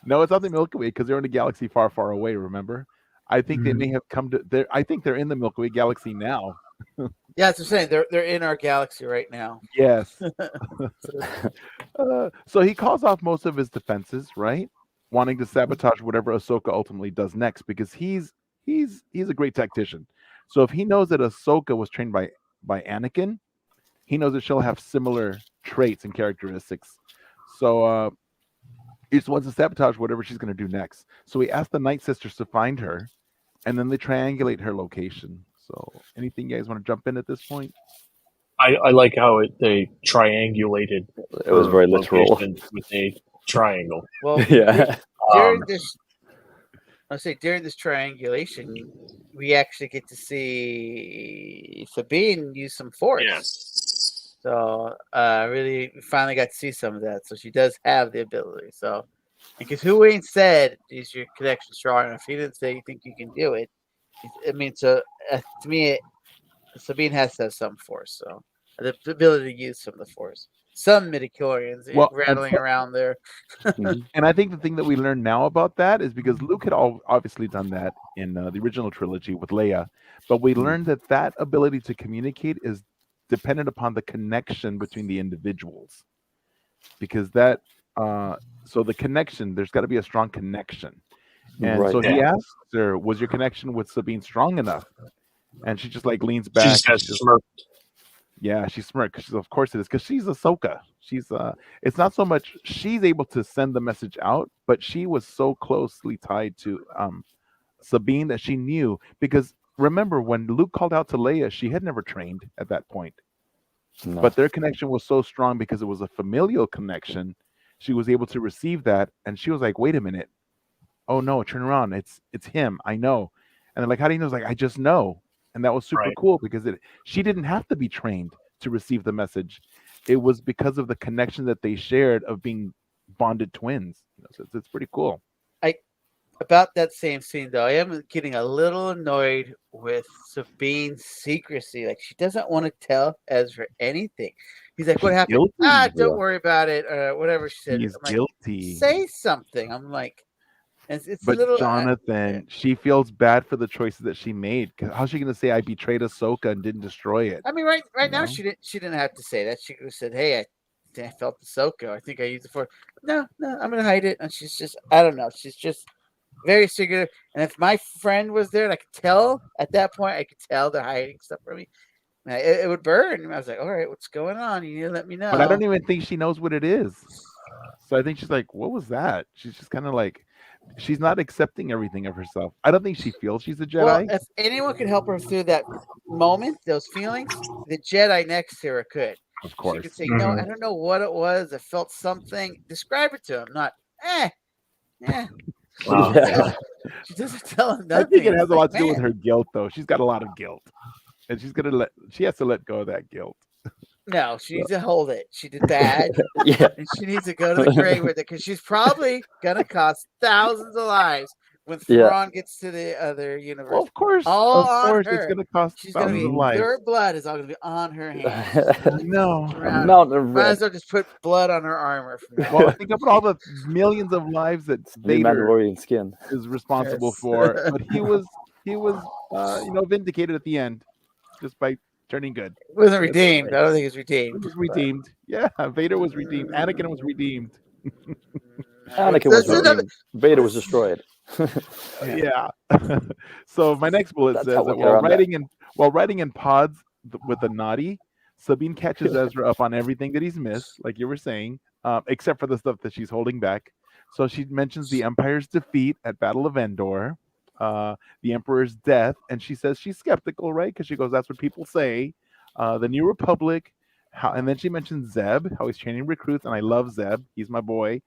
Speaker 2: No, it's not the Milky Way, because they're in a galaxy far, far away. Remember, I think they may have come to there. I think they're in the Milky Way galaxy now.
Speaker 1: Yeah, that's what I'm saying. They're in our galaxy right now.
Speaker 2: Yes. So he calls off most of his defenses, right? Wanting to sabotage whatever Ahsoka ultimately does next, because he's a great tactician. So if he knows that Ahsoka was trained by Anakin, he knows that she'll have similar traits and characteristics. So he just wants to sabotage whatever she's going to do next. So he asks the Night Sisters to find her, and then they triangulate her location. So anything you guys want to jump in at this point?
Speaker 3: I like how they triangulated.
Speaker 4: It was very literal
Speaker 3: with a triangle.
Speaker 1: Well,
Speaker 4: yeah.
Speaker 1: During this triangulation, we actually get to see Sabine use some force.
Speaker 3: Yes.
Speaker 1: So really, we finally got to see some of that. So she does have the ability. So, because who ain't said is your connection strong enough? He didn't say you think you can do it. I mean, so to me, Sabine has to have some force. So the ability to use some of the force. Some midichlorians rattling around there.
Speaker 2: And I think the thing that we learn now about that is because Luke had obviously done that in the original trilogy with Leia, but we learned that ability to communicate is dependent upon the connection between the individuals, because so the connection, there's got to be a strong connection. And so he asks her, was your connection with Sabine strong enough? And she just like leans back.
Speaker 3: She just smirked.
Speaker 2: Yeah, she smirked. Of course it is, because she's Ahsoka. It's not so much she's able to send the message out, but she was so closely tied to Sabine that she knew, because remember when Luke called out to Leia, she had never trained at that point,
Speaker 4: No.
Speaker 2: but their connection was so strong because it was a familial connection. She was able to receive that, and she was like, "Wait a minute! Oh no, turn around! It's him! I know!" And they're like, "How do you know?" It's like, "I just know," and that was super
Speaker 3: Right.
Speaker 2: cool because she didn't have to be trained to receive the message. It was because of the connection that they shared of being bonded twins. So it's pretty cool.
Speaker 1: I about that same scene though, I am getting a little annoyed with Sabine's secrecy. Like she doesn't want to tell Ezra anything. He's like, "What
Speaker 2: She's
Speaker 1: happened?" Ah,
Speaker 2: guilty.
Speaker 1: don't
Speaker 4: Yeah.
Speaker 1: worry about it, or whatever she said.
Speaker 2: She's
Speaker 1: I'm like,
Speaker 2: guilty.
Speaker 1: say something. I'm like, it's a
Speaker 2: But
Speaker 1: little.
Speaker 2: Jonathan, she feels bad for the choices that she made. How's she gonna say I betrayed Ahsoka and didn't destroy it?
Speaker 1: I mean, right
Speaker 2: You
Speaker 1: now
Speaker 2: know?
Speaker 1: she didn't have to say that. She could have said, "Hey, I felt the Ahsoka. I think I used it for." No, I'm gonna hide it. And she's just, I don't know. She's just very secretive. And if my friend was there, and I could tell at that point, I could tell they're hiding stuff from me. And it would burn. I was like, "All right, what's going on? You need to let me
Speaker 2: But I
Speaker 1: know."
Speaker 2: don't even think she knows what it is. So I think she's like, what was that? She's just kind of like, she's not accepting everything of herself. I don't think she feels she's a
Speaker 1: Well,
Speaker 2: Jedi.
Speaker 1: if anyone could help her through that moment, those feelings, the Jedi next to her could.
Speaker 2: Of
Speaker 1: She could
Speaker 2: course.
Speaker 1: say,
Speaker 3: Mhm.
Speaker 1: I don't know what it was. I felt something. Describe it to him, not, eh, yeah.
Speaker 3: Wow.
Speaker 4: Yeah.
Speaker 1: She doesn't tell him
Speaker 2: I think
Speaker 1: nothing.
Speaker 2: it
Speaker 1: It's
Speaker 2: has a
Speaker 1: like,
Speaker 2: lot to do with
Speaker 1: man,
Speaker 2: her guilt, though. She's got a lot of guilt, and she has to let go of that guilt.
Speaker 1: no, she needs to hold it. She did bad,
Speaker 4: Yeah.
Speaker 1: and she needs to go to the grave with it because she's probably gonna cost thousands of lives when
Speaker 4: Yeah.
Speaker 1: Thrawn gets to the other
Speaker 2: Well,
Speaker 1: universe.
Speaker 2: of
Speaker 1: All on
Speaker 2: course, it's
Speaker 1: her.
Speaker 2: going to cost
Speaker 1: She's gonna
Speaker 2: thousands
Speaker 1: be
Speaker 2: of
Speaker 3: Mhm.
Speaker 2: lives.
Speaker 1: her blood is all gonna be on her hands.
Speaker 2: No,
Speaker 4: A
Speaker 1: Around.
Speaker 4: mountain of
Speaker 1: Might
Speaker 4: red.
Speaker 1: as well just put blood on her armor from now
Speaker 2: well,
Speaker 1: on.
Speaker 2: think about all the millions of lives that
Speaker 4: New
Speaker 2: Vader
Speaker 4: Mandalorian skin.
Speaker 2: is responsible
Speaker 1: Yes.
Speaker 2: for, but he was vindicated at the end just by turning good.
Speaker 1: Wasn't
Speaker 2: That's
Speaker 1: redeemed.
Speaker 2: great.
Speaker 1: I don't think it's
Speaker 2: He
Speaker 1: redeemed.
Speaker 2: was
Speaker 1: But
Speaker 2: redeemed. Yeah, Vader was redeemed. Anakin was redeemed.
Speaker 4: Anakin was
Speaker 1: that's another.
Speaker 4: redeemed. Vader was destroyed.
Speaker 1: Yeah.
Speaker 2: Yeah. So my next bullet
Speaker 4: That's how
Speaker 2: says
Speaker 4: we'll
Speaker 2: that
Speaker 4: get around that.
Speaker 2: while riding in pods with the naughty, Sabine catches Ezra up on everything that he's missed, like you were saying, except for the stuff that she's holding back. So she mentions the Empire's defeat at Battle of Endor, the Emperor's death, and she says she's skeptical, right? Because she goes, "That's what people say." The New Republic, and then she mentions Zeb, how he's training recruits, and I love Zeb. He's my boy.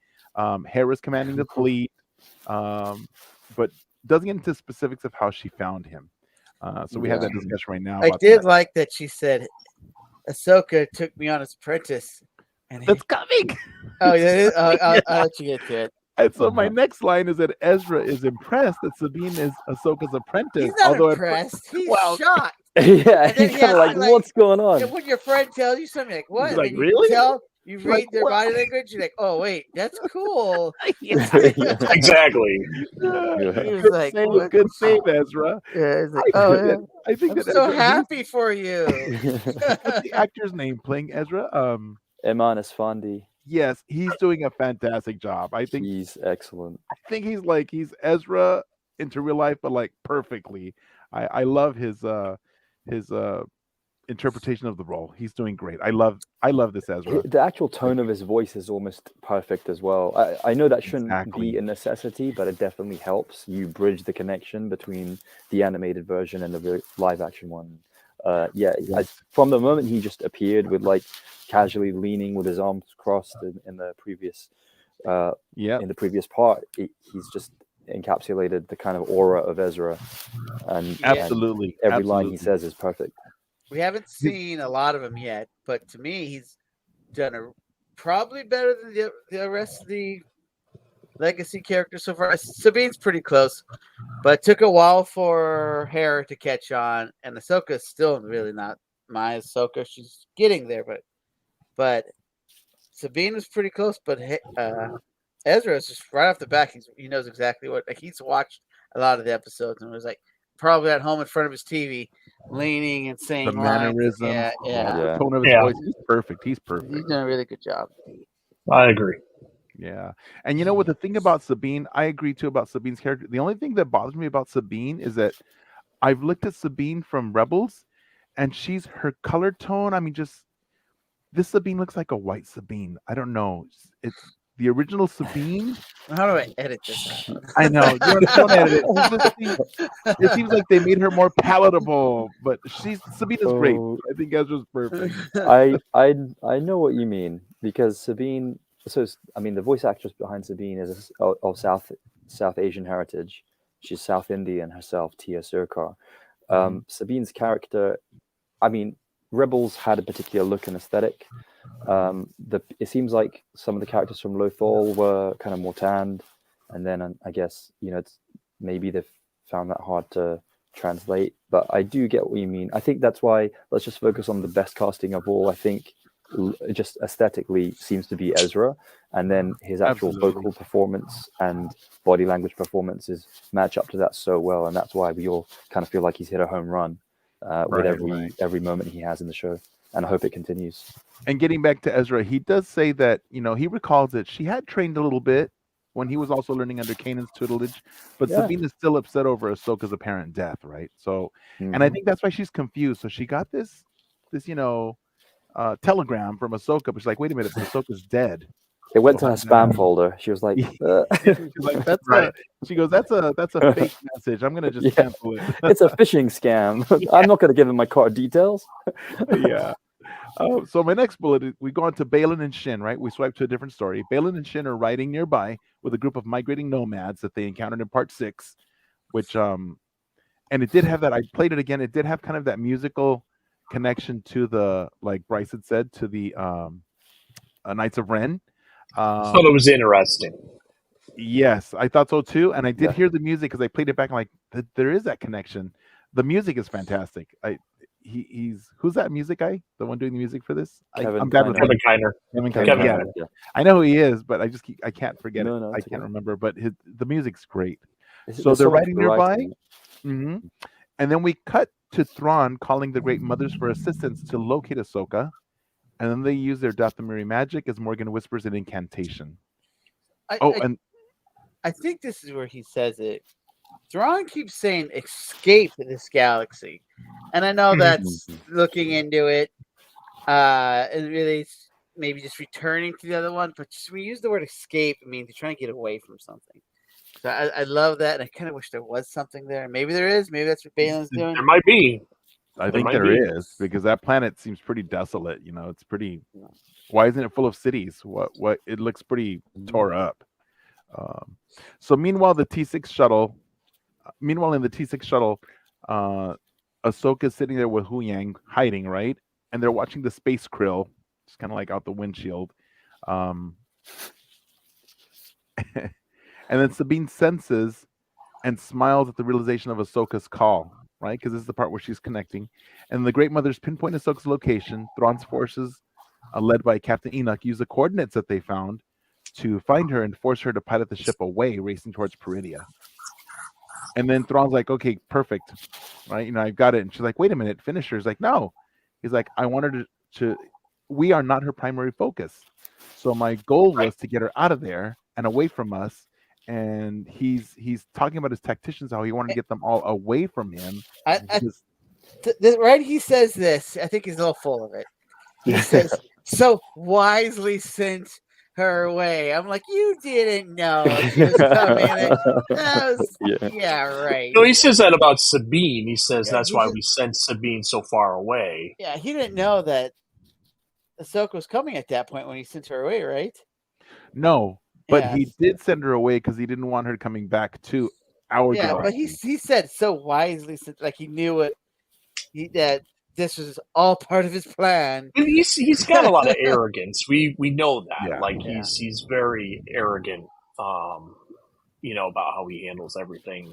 Speaker 2: Hera's commanding the fleet, but doesn't get into specifics of how she found him. So we have
Speaker 4: Yeah.
Speaker 2: that discussion right now
Speaker 1: I
Speaker 2: about
Speaker 1: did
Speaker 2: that.
Speaker 1: like that she said Ahsoka took me on as apprentice. And
Speaker 2: That's coming.
Speaker 1: oh yeah,
Speaker 2: Yeah.
Speaker 1: I'll let you get to it.
Speaker 2: And so my next line is that Ezra is impressed that Sabine is Ahsoka's apprentice.
Speaker 1: He's not
Speaker 2: Although
Speaker 1: impressed. He's
Speaker 2: well,
Speaker 1: shocked.
Speaker 4: Yeah,
Speaker 1: And then
Speaker 4: he's
Speaker 1: he
Speaker 4: kind of
Speaker 1: has
Speaker 4: like,
Speaker 1: to like
Speaker 4: what's going on?
Speaker 1: when your friend tells you something like what,
Speaker 2: he's
Speaker 1: and
Speaker 2: like,
Speaker 1: then you
Speaker 2: really?
Speaker 1: tell you
Speaker 2: Like,
Speaker 1: read their
Speaker 2: what?
Speaker 1: body language, you're like, oh wait, that's cool.
Speaker 2: Yeah.
Speaker 3: Exactly.
Speaker 1: He was
Speaker 2: Good
Speaker 1: like,
Speaker 2: save,
Speaker 1: what?
Speaker 2: good save, Ezra.
Speaker 1: Yeah, he's like,
Speaker 2: I
Speaker 1: oh
Speaker 2: think
Speaker 1: yeah,
Speaker 2: that I think
Speaker 1: I'm
Speaker 2: that
Speaker 1: so
Speaker 2: Ezra.
Speaker 1: happy for you.
Speaker 2: What's the actor's name playing Ezra?
Speaker 4: Eman Esfandi,
Speaker 2: Yes, he's doing a fantastic job.
Speaker 4: he's excellent.
Speaker 2: I think he's Ezra into real life, but like perfectly. I love his interpretation of the role. He's doing great. I love this Ezra.
Speaker 4: The actual tone of his voice is almost perfect as well. I know that shouldn't
Speaker 2: Exactly.
Speaker 4: be a necessity, but it definitely helps. You bridge the connection between the animated version and the live action one. Yeah,
Speaker 2: Right.
Speaker 4: from the moment he just appeared with like casually leaning with his arms crossed in the previous
Speaker 2: Yeah,
Speaker 4: in the previous part, he's just encapsulated the kind of aura of Ezra, and
Speaker 1: Yeah.
Speaker 2: absolutely.
Speaker 4: every line he
Speaker 2: Absolutely.
Speaker 4: says is perfect.
Speaker 1: We haven't seen a lot of him yet, but to me, he's done probably better than the rest of the legacy characters so far. Sabine's pretty close, but it took a while for Hera to catch on, and Ahsoka's still really not my Ahsoka. She's getting there, but Sabine was pretty close. But Ezra is just right off the back. He knows exactly what. Like he's watched a lot of the episodes and was like probably at home in front of his TV, leaning and
Speaker 2: The
Speaker 1: saying lines.
Speaker 2: mannerisms,
Speaker 1: Yeah.
Speaker 2: the tone of his
Speaker 3: Yeah.
Speaker 2: voice. He's perfect. He's
Speaker 1: He's
Speaker 2: perfect.
Speaker 1: done a really good job.
Speaker 3: I agree.
Speaker 2: Yeah. And you know what? The thing about Sabine, I agree too about Sabine's character. The only thing that bothers me about Sabine is that I've looked at Sabine from Rebels, and her color tone. I mean, just this Sabine looks like a white Sabine. I don't know. the original Sabine.
Speaker 1: How do I edit this out?
Speaker 2: I know. Don't edit it. It seems like they made her more palatable, but Sabina's great.
Speaker 4: Oh,
Speaker 2: I think Ezra's perfect.
Speaker 4: I know what you mean, because Sabine. I mean, the voice actress behind Sabine is of South Asian heritage. She's South Indian herself, Tia Sircar. Sabine's character, I mean, Rebels had a particular look and aesthetic. It seems like some of the characters from Lothal were kind of more tanned, and then I guess it's maybe they've found that hard to translate. But I do get what you mean. I think that's why let's just focus on the best casting of all. I think just aesthetically seems to be Ezra, and then his actual vocal performance and body language performances match up to that so well, and that's why we all kind of feel like he's hit a home run with every moment he has in the show, and I hope it continues.
Speaker 2: And getting back to Ezra, he does say that he recalls that she had trained a little bit when he was also learning under Kanan's tutelage, but Sabine is still upset over Ahsoka's apparent death, right? So, and I think that's why she's confused. So she got this telegram from Ahsoka, but she's like, wait a minute, Ahsoka's dead.
Speaker 4: It went to her spam folder. She was like,
Speaker 2: she's like, she goes, that's a fake message. I'm gonna just cancel it.
Speaker 4: It's a phishing scam. I'm not gonna give him my card details.
Speaker 2: Yeah. So my next bullet, we go on to Baylan and Shin, right? We swipe to a different story. Baylan and Shin are riding nearby with a group of migrating nomads that they encountered in part 6, which and it did have that. I played it again. It did have kind of that musical connection to the, like Bryce had said, to the Knights of Ren.
Speaker 3: I thought it was interesting.
Speaker 2: Yes, I thought so too, and I did hear the music because I played it back. I'm like, there is that connection. The music is fantastic. He's who's that music guy? The one doing the music for this?
Speaker 3: I'm bad with Kevin Kiner.
Speaker 2: Kevin Kiner. Yeah. I know who he is, but I can't forget it. I can't remember, but the music's great. So they're riding nearby, and then we cut to Thrawn calling the Great Mothers for assistance to locate Ahsoka, and then they use their Dathomiri magic as Morgan whispers an incantation.
Speaker 1: I think this is where he says it. Thrawn keeps saying escape this galaxy. And I know that's looking into it. And really maybe just returning to the other one. But just when we use the word escape, I mean, they're trying to get away from something. So I love that. And I kind of wish there was something there. Maybe there is. Maybe that's what Baylan's doing.
Speaker 3: There might be.
Speaker 2: I think there is, because that planet seems pretty desolate. It's pretty. Why isn't it full of cities? What? It looks pretty tore up. So meanwhile, in the T6 shuttle, Ahsoka's sitting there with Hu Yang hiding, right? And they're watching the space krill, just kind of like out the windshield. And then Sabine senses and smiles at the realization of Ahsoka's call, right? Because this is the part where she's connecting. And the Great Mothers pinpoint Ahsoka's location. Thrawn's forces, led by Captain Enoch, use the coordinates that they found to find her and force her to pilot the ship away, racing towards Peridia. And then Thrawn's like, okay, perfect, right? I've got it. And she's like, wait a minute, finish her. He's like, no. He's like, I want her to we are not her primary focus. So my goal was to get her out of there and away from us. And he's talking about his tacticians, how he wanted to get them all away from him.
Speaker 1: Right? He says this. I think he's a little full of it. He says, so wisely sent her away. I'm like, you didn't know she was coming. Right.
Speaker 3: No, he says that about Sabine. He says that's why we sent Sabine so far away.
Speaker 1: Yeah, he didn't know that Ahsoka was coming at that point when he sent her away, right?
Speaker 2: No, but he did send her away because he didn't want her coming back to our galaxy.
Speaker 1: But he said so wisely, like he knew that this was all part of his plan.
Speaker 3: He's got a lot of arrogance. We know that. He's very arrogant. About how he handles everything.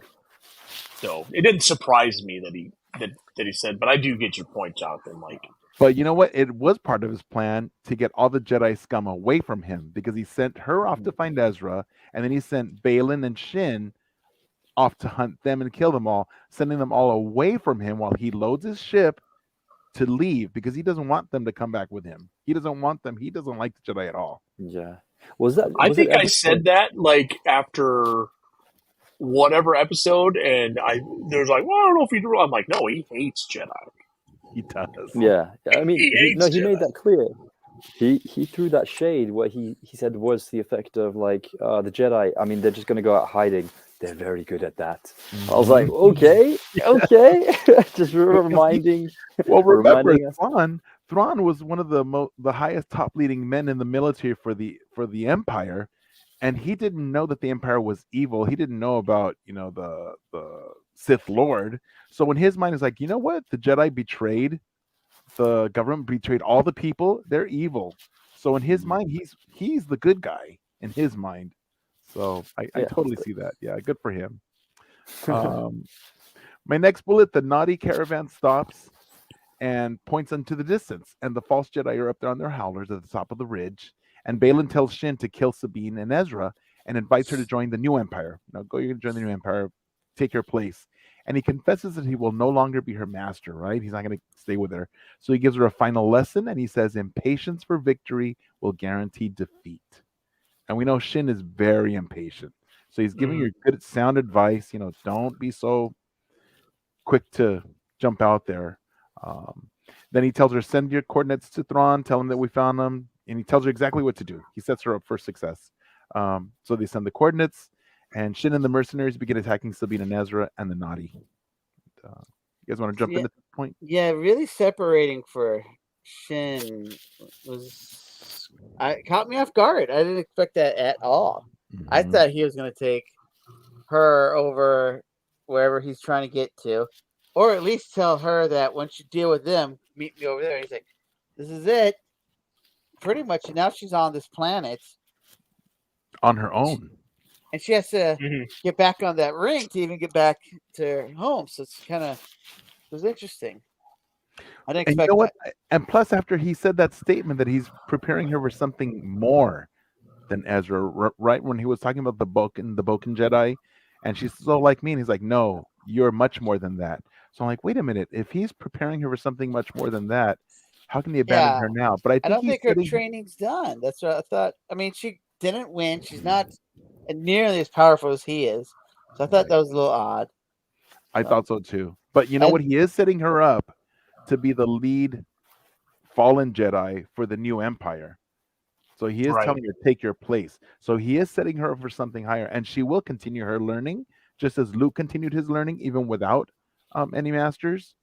Speaker 3: So it didn't surprise me that he said. But I do get your point, Jonathan.
Speaker 2: But you know what? It was part of his plan to get all the Jedi scum away from him, because he sent her off to find Ezra, and then he sent Baylan and Shin off to hunt them and kill them all, sending them all away from him while he loads his ship to leave, because he doesn't want them to come back with him. He doesn't want them. He doesn't like the Jedi at all.
Speaker 4: Yeah.
Speaker 3: I think I said that after whatever episode, and there's like, well, I don't know if he do. I'm like, no, he hates Jedi.
Speaker 2: He does.
Speaker 4: Yeah. I mean, he made that clear. he threw that shade where he said was the effect of like the Jedi. I mean, they're just going to go out hiding. They're very good at that. I was like, okay, just reminding.
Speaker 2: Well, remember,
Speaker 4: reminding us.
Speaker 2: Thrawn was one of the highest top leading men in the military for the Empire, and he didn't know that the Empire was evil. He didn't know about the Sith Lord. So in his mind, is like, you know what? The Jedi betrayed the government, betrayed all the people. They're evil. So in his mind, he's the good guy in his mind. So I totally see that. Yeah, good for him. My next bullet: the naughty caravan stops and points into the distance, and the false Jedi are up there on their howlers at the top of the ridge. And Balin tells Shin to kill Sabine and Ezra, and invites her to join the new Empire. Go, you're gonna join the new Empire, take your place. And he confesses that he will no longer be her master, right? He's not going to stay with her. So he gives her a final lesson, and he says, impatience for victory will guarantee defeat. And we know Shin is very impatient. So he's giving her good, sound advice. Don't be so quick to jump out there. Then he tells her, send your coordinates to Thrawn, tell him that we found them, and he tells her exactly what to do. He sets her up for success. So they send the coordinates, and Shin and the mercenaries begin attacking Sabine and Ezra and the naughty. You guys want to jump in at this point?
Speaker 1: Yeah, really separating for Shin caught me off guard. I didn't expect that at all. I thought he was going to take her over wherever he's trying to get to, or at least tell her that once you deal with them, meet me over there. He's like, this is it. Pretty much now she's on this planet
Speaker 2: on her own,
Speaker 1: and she has to get back on that ring to even get back to her home. So it's it was interesting. I didn't expect that.
Speaker 2: And plus, after he said that statement that he's preparing her for something more than Ezra, right when he was talking about the Boken Jedi, and she's so like me, and he's like, no, you're much more than that. So I'm like, wait a minute, if he's preparing her for something much more than that, how can he abandon her now? But
Speaker 1: I don't think her training's done. That's what I thought. I mean, she didn't win. She's not nearly as powerful as he is. So I thought that was a little odd.
Speaker 2: I thought so too. But you know what? He is setting her up to be the lead fallen Jedi for the new Empire. So he is telling her, take your place. So he is setting her up for something higher. And she will continue her learning, just as Luke continued his learning, even without any masters,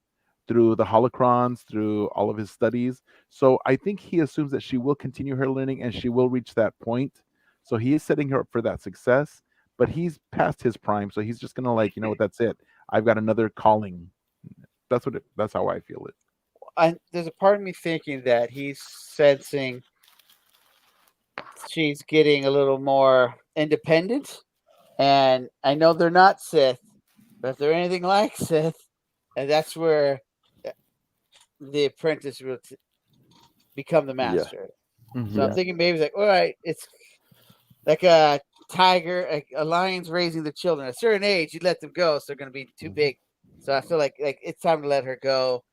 Speaker 2: through the holocrons, through all of his studies. So I think he assumes that she will continue her learning and she will reach that point. So he is setting her up for that success, but he's past his prime. So he's just gonna that's it. I've got another calling. That's how I feel it.
Speaker 1: There's a part of me thinking that he's sensing she's getting a little more independent, and I know they're not Sith, but if they're anything like Sith, and that's where the apprentice will become the master. So I'm thinking maybe it's like, all right, it's like a tiger, a lion's raising the children. At a certain age, you let them go, so they're going to be too big. So I feel like it's time to let her go.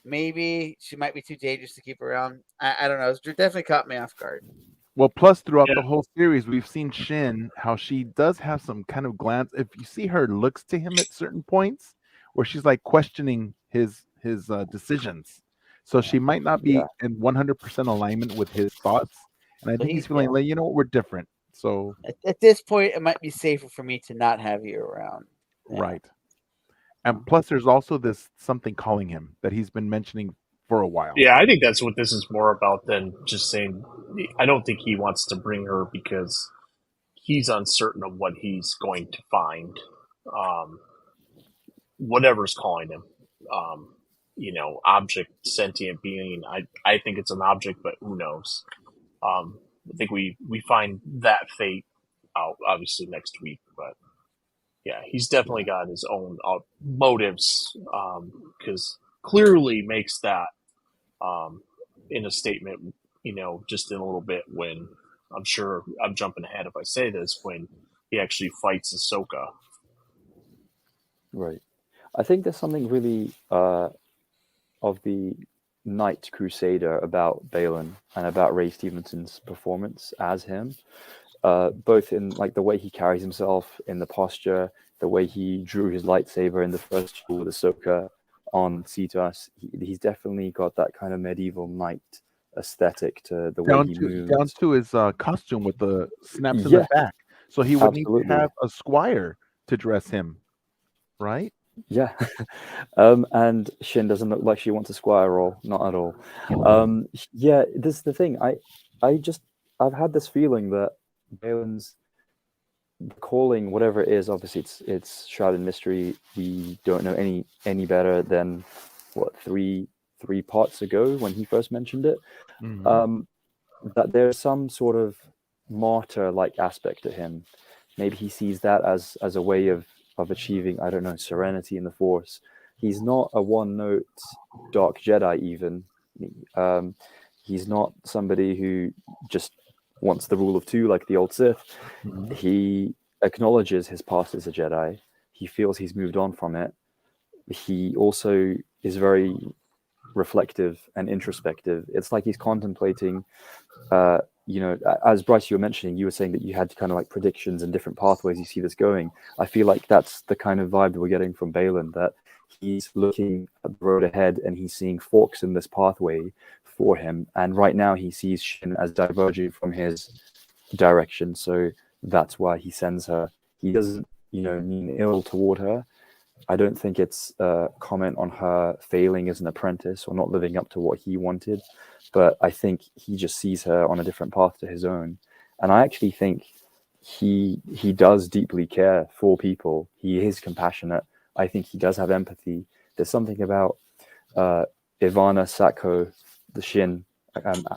Speaker 1: Maybe she might be too dangerous to keep around. I don't know. It definitely caught me off guard.
Speaker 2: Well, plus throughout the whole series, we've seen Shin, how she does have some kind of glance. If you see her looks to him at certain points, where she's like questioning his decisions, so she might not be in 100% alignment with his thoughts. And I think he's feeling like, you know what, we're different. So
Speaker 1: at this point, it might be safer for me to not have you around.
Speaker 2: Right. And plus, there's also this something calling him that he's been mentioning for a while.
Speaker 3: Yeah, I think that's what this is more about than just saying. I don't think he wants to bring her because he's uncertain of what he's going to find. Whatever's calling him, object, sentient being. I think it's an object, but who knows? I think we find that fate out obviously next week, but yeah, he's definitely got his own motives, because clearly makes that in a statement, just in a little bit when I'm sure I'm jumping ahead if I say this, when he actually fights Ahsoka.
Speaker 4: Right. I think there's something really of the Knight Crusader about Balin and about Ray Stevenson's performance as him, both in like the way he carries himself, in the posture, the way he drew his lightsaber in the first duel with Ahsoka on Cetus. He's definitely got that kind of medieval knight aesthetic to the way he
Speaker 2: down
Speaker 4: moves.
Speaker 2: to his costume with the snaps in
Speaker 4: Yeah,
Speaker 2: the back. So he would need to
Speaker 4: absolutely.
Speaker 2: have a squire to dress him, right?
Speaker 4: Yeah. And Shin doesn't look like she wants a squire role, not at all. Yeah, this is the thing. I've had this feeling that Balin's calling, whatever it is, obviously it's shrouded in mystery. We don't know any better than what three parts ago when he first mentioned it.
Speaker 2: Mhm.
Speaker 4: That there's some sort of martyr-like aspect to him. Maybe he sees that as a way of achieving, I don't know, serenity in the Force. He's not a one-note dark Jedi even. He's not somebody who just wants the rule of two like the old Sith.
Speaker 2: Mhm.
Speaker 4: He acknowledges his past as a Jedi. He feels he's moved on from it. He also is very reflective and introspective. It's like he's contemplating, as Bryce, you were mentioning, you were saying that you had kind of like predictions and different pathways you see this going. I feel like that's the kind of vibe that we're getting from Balin, that he's looking at the road ahead and he's seeing forks in this pathway for him. And right now he sees Shin as diverging from his direction. So that's why he sends her. He doesn't, mean ill toward her. I don't think it's a comment on her failing as an apprentice or not living up to what he wanted, but I think he just sees her on a different path to his own. And I actually think he does deeply care for people. He is compassionate. I think he does have empathy. There's something about Ivana Sacco, the Shin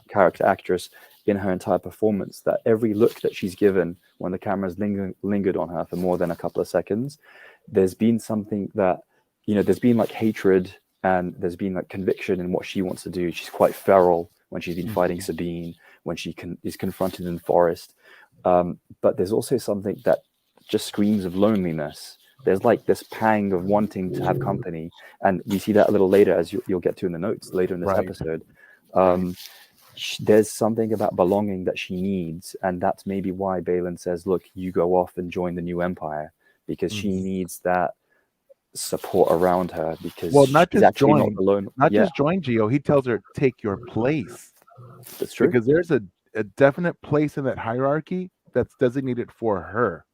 Speaker 4: character actress, in her entire performance, that every look that she's given when the camera's lingered on her for more than a couple of seconds, there's been something that, there's been like hatred and there's been like conviction in what she wants to do. She's quite feral when she's been fighting Sabine, when she is confronted in the forest. But there's also something that just screams of loneliness. There's like this pang of wanting to have company. And we see that a little later, as you'll get to in the notes later in this
Speaker 2: Right.
Speaker 4: episode. There's something about belonging that she needs, and that's maybe why Balin says, look, you go off and join the new empire, because she needs that support around her, because
Speaker 2: not
Speaker 4: she's
Speaker 2: just
Speaker 4: actually not
Speaker 2: join,
Speaker 4: alone.
Speaker 2: not
Speaker 4: Yeah,
Speaker 2: just join Geo. He tells her, take your place,
Speaker 4: that's true.
Speaker 2: because there's a definite place in that hierarchy that's designated for her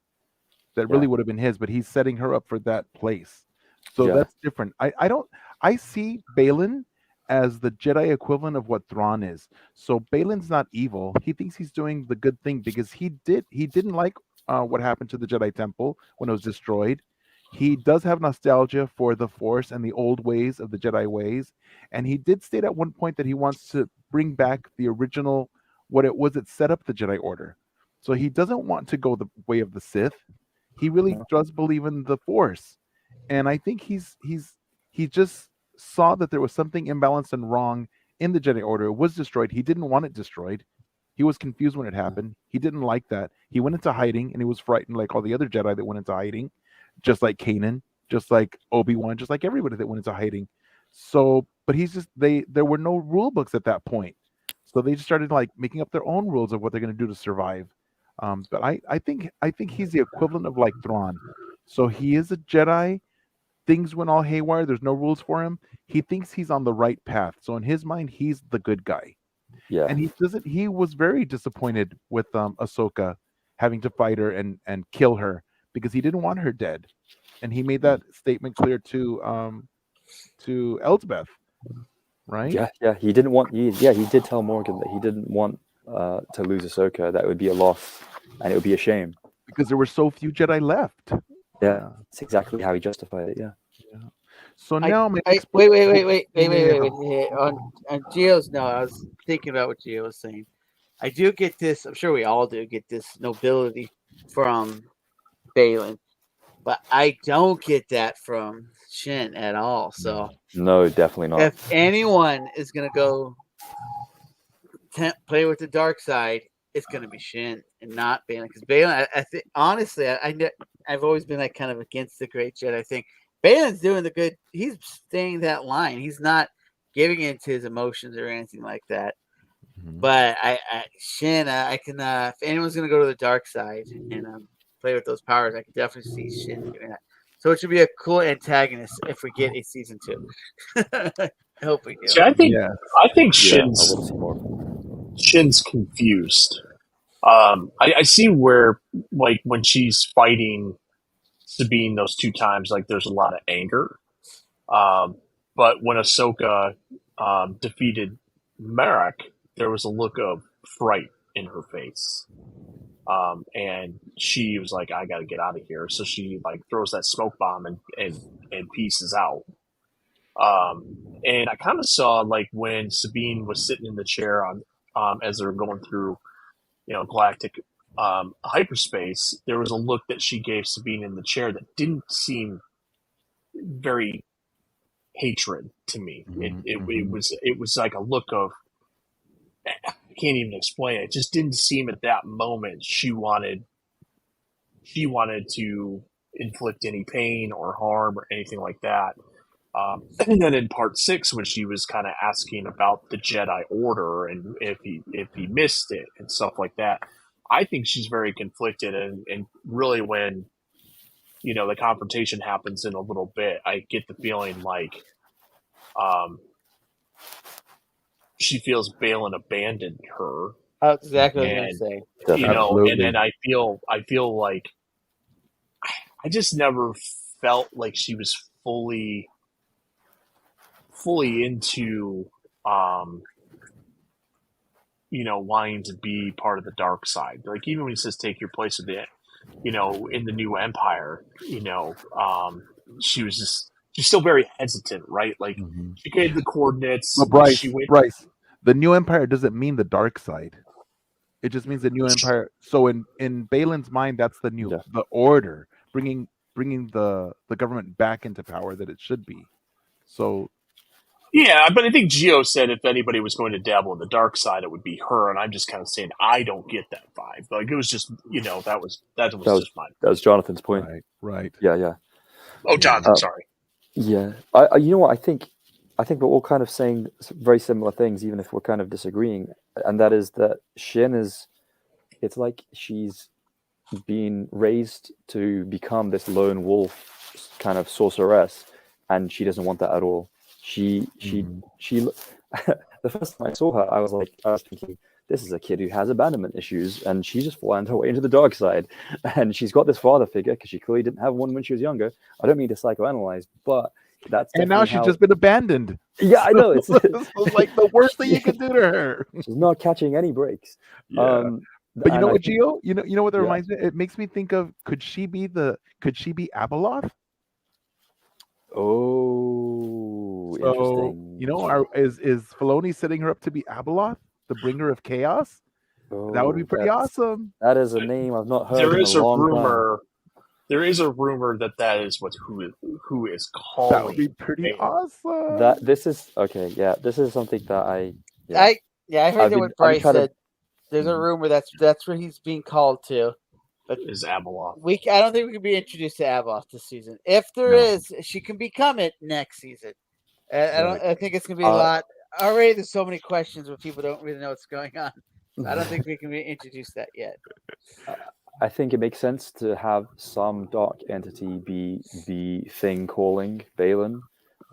Speaker 2: that really would have been his, but he's setting her up for that place. So that's different. I see Balin as the Jedi equivalent of what Thrawn is. So Balin's not evil. He thinks he's doing the good thing because he didn't like what happened to the Jedi Temple when it was destroyed. He does have nostalgia for the Force and the old ways of the Jedi ways, and he did state at one point that he wants to bring back the original, what it was that set up the Jedi Order. So he doesn't want to go the way of the Sith. He really does believe in the Force, and I think he just saw that there was something imbalanced and wrong in the Jedi Order. It was destroyed. He didn't want it destroyed. He was confused when it happened. He didn't like that. He went into hiding, and he was frightened like all the other Jedi that went into hiding, just like Kanan, just like Obi-Wan, just like everybody that went into hiding. So, but there were no rule books at that point. So they just started like making up their own rules of what they're going to do to survive. But I think he's the equivalent of like Thrawn. So he is a Jedi. Things went all haywire. There's no rules for him. He thinks he's on the right path. So in his mind, he's the good guy.
Speaker 4: Yeah.
Speaker 2: And he doesn't. He was very disappointed with Ahsoka having to fight her and kill her because he didn't want her dead. And he made that statement clear to Elsbeth, right?
Speaker 4: Yeah. He didn't want. He did tell Morgan that he didn't want to lose Ahsoka. That would be a loss, and it would be a shame.
Speaker 2: Because there were so few Jedi left.
Speaker 4: Yeah, it's exactly how he justified it. Yeah.
Speaker 2: So now my
Speaker 1: wait. On Geo's no, I was thinking about what Geo was saying. I do get this. I'm sure we all do get this nobility from Balin, but I don't get that from Shin at all. So
Speaker 4: no, definitely not.
Speaker 1: If anyone is gonna go play with the dark side, it's gonna be Shin and not Balin. Because Balin, I think honestly, I've always been like kind of against the Great Jedi thing. Balin's doing the good. He's staying that line. He's not giving into his emotions or anything like that. But Shin, I can. If anyone's gonna go to the dark side and play with those powers, I can definitely see Shin doing that. So it should be a cool antagonist if we get a season 2. I hope we do.
Speaker 3: See, I think Shin's
Speaker 4: I want to see more.
Speaker 3: Shin's confused. I see where, like, when she's fighting Sabine those 2 times, like, there's a lot of anger. But when Ahsoka defeated Merrick, there was a look of fright in her face. And she was like, I gotta get out of here. So she, like, throws that smoke bomb and pieces out. And I kind of saw, like, when Sabine was sitting in the chair as they were going through, galactic hyperspace, there was a look that she gave Sabine in the chair that didn't seem very hatred to me. It was like a look of, I can't even explain it. It just didn't seem at that moment she wanted to inflict any pain or harm or anything like that. And then in part 6, when she was kind of asking about the Jedi Order and if he missed it and stuff like that, I think she's very conflicted. And really, when the confrontation happens in a little bit, I get the feeling like she feels Balin abandoned her.
Speaker 1: That's exactly what I
Speaker 3: And
Speaker 1: was going to say.
Speaker 3: and then I feel like I just never felt like she was fully into wanting to be part of the dark side. Like, even when he says take your place with it, in the new empire, she's still very hesitant, right? Like, she gave the coordinates.
Speaker 2: Well, Bryce,
Speaker 3: she went.
Speaker 2: Bryce, the new empire doesn't mean the dark side. It just means the new empire. So in Balin's mind, that's the new the order, bringing the government back into power that it should be. So.
Speaker 3: Yeah, but I think Gio said if anybody was going to dabble in the dark side, it would be her, and I'm just kind of saying I don't get that vibe. Like, it was just, that was just mine.
Speaker 4: That was Jonathan's point.
Speaker 2: Right.
Speaker 4: Yeah.
Speaker 3: Oh, Jonathan, sorry.
Speaker 4: Yeah, I you know what, I think we're all kind of saying very similar things, even if we're kind of disagreeing, and that is that Shin it's like she's been raised to become this lone wolf kind of sorceress, and she doesn't want that at all. She the first time I saw her, I was thinking, this is a kid who has abandonment issues, and she's just fallen her way into the dark side. And she's got this father figure because she clearly didn't have one when she was younger. I don't mean to psychoanalyze, but that's
Speaker 2: and now she's just been abandoned.
Speaker 4: Yeah, I know. It's
Speaker 2: like the worst thing you could do to her.
Speaker 4: She's not catching any breaks.
Speaker 2: Yeah. But you know what, Gio? You know what that reminds me? It makes me think of, could she be Abeloth?
Speaker 4: Oh, interesting.
Speaker 2: Is Filoni setting her up to be Abeloth, the bringer of chaos? That would be pretty awesome.
Speaker 4: That is a name I've not heard.
Speaker 3: There is
Speaker 4: in a long
Speaker 3: rumor.
Speaker 4: time.
Speaker 3: There is a rumor that is who is calling.
Speaker 2: That would be pretty awesome.
Speaker 4: This is something that I
Speaker 1: heard what Bryce said. There's a rumor that's where he's being called to. But
Speaker 3: is Abeloth.
Speaker 1: I don't think we can be introduced to Abeloth this season. If there is, she can become it next season. I think it's gonna be a lot. Already, there's so many questions where people don't really know what's going on. So I don't think we can be introduced that yet.
Speaker 4: I think it makes sense to have some dark entity be the thing calling Balin,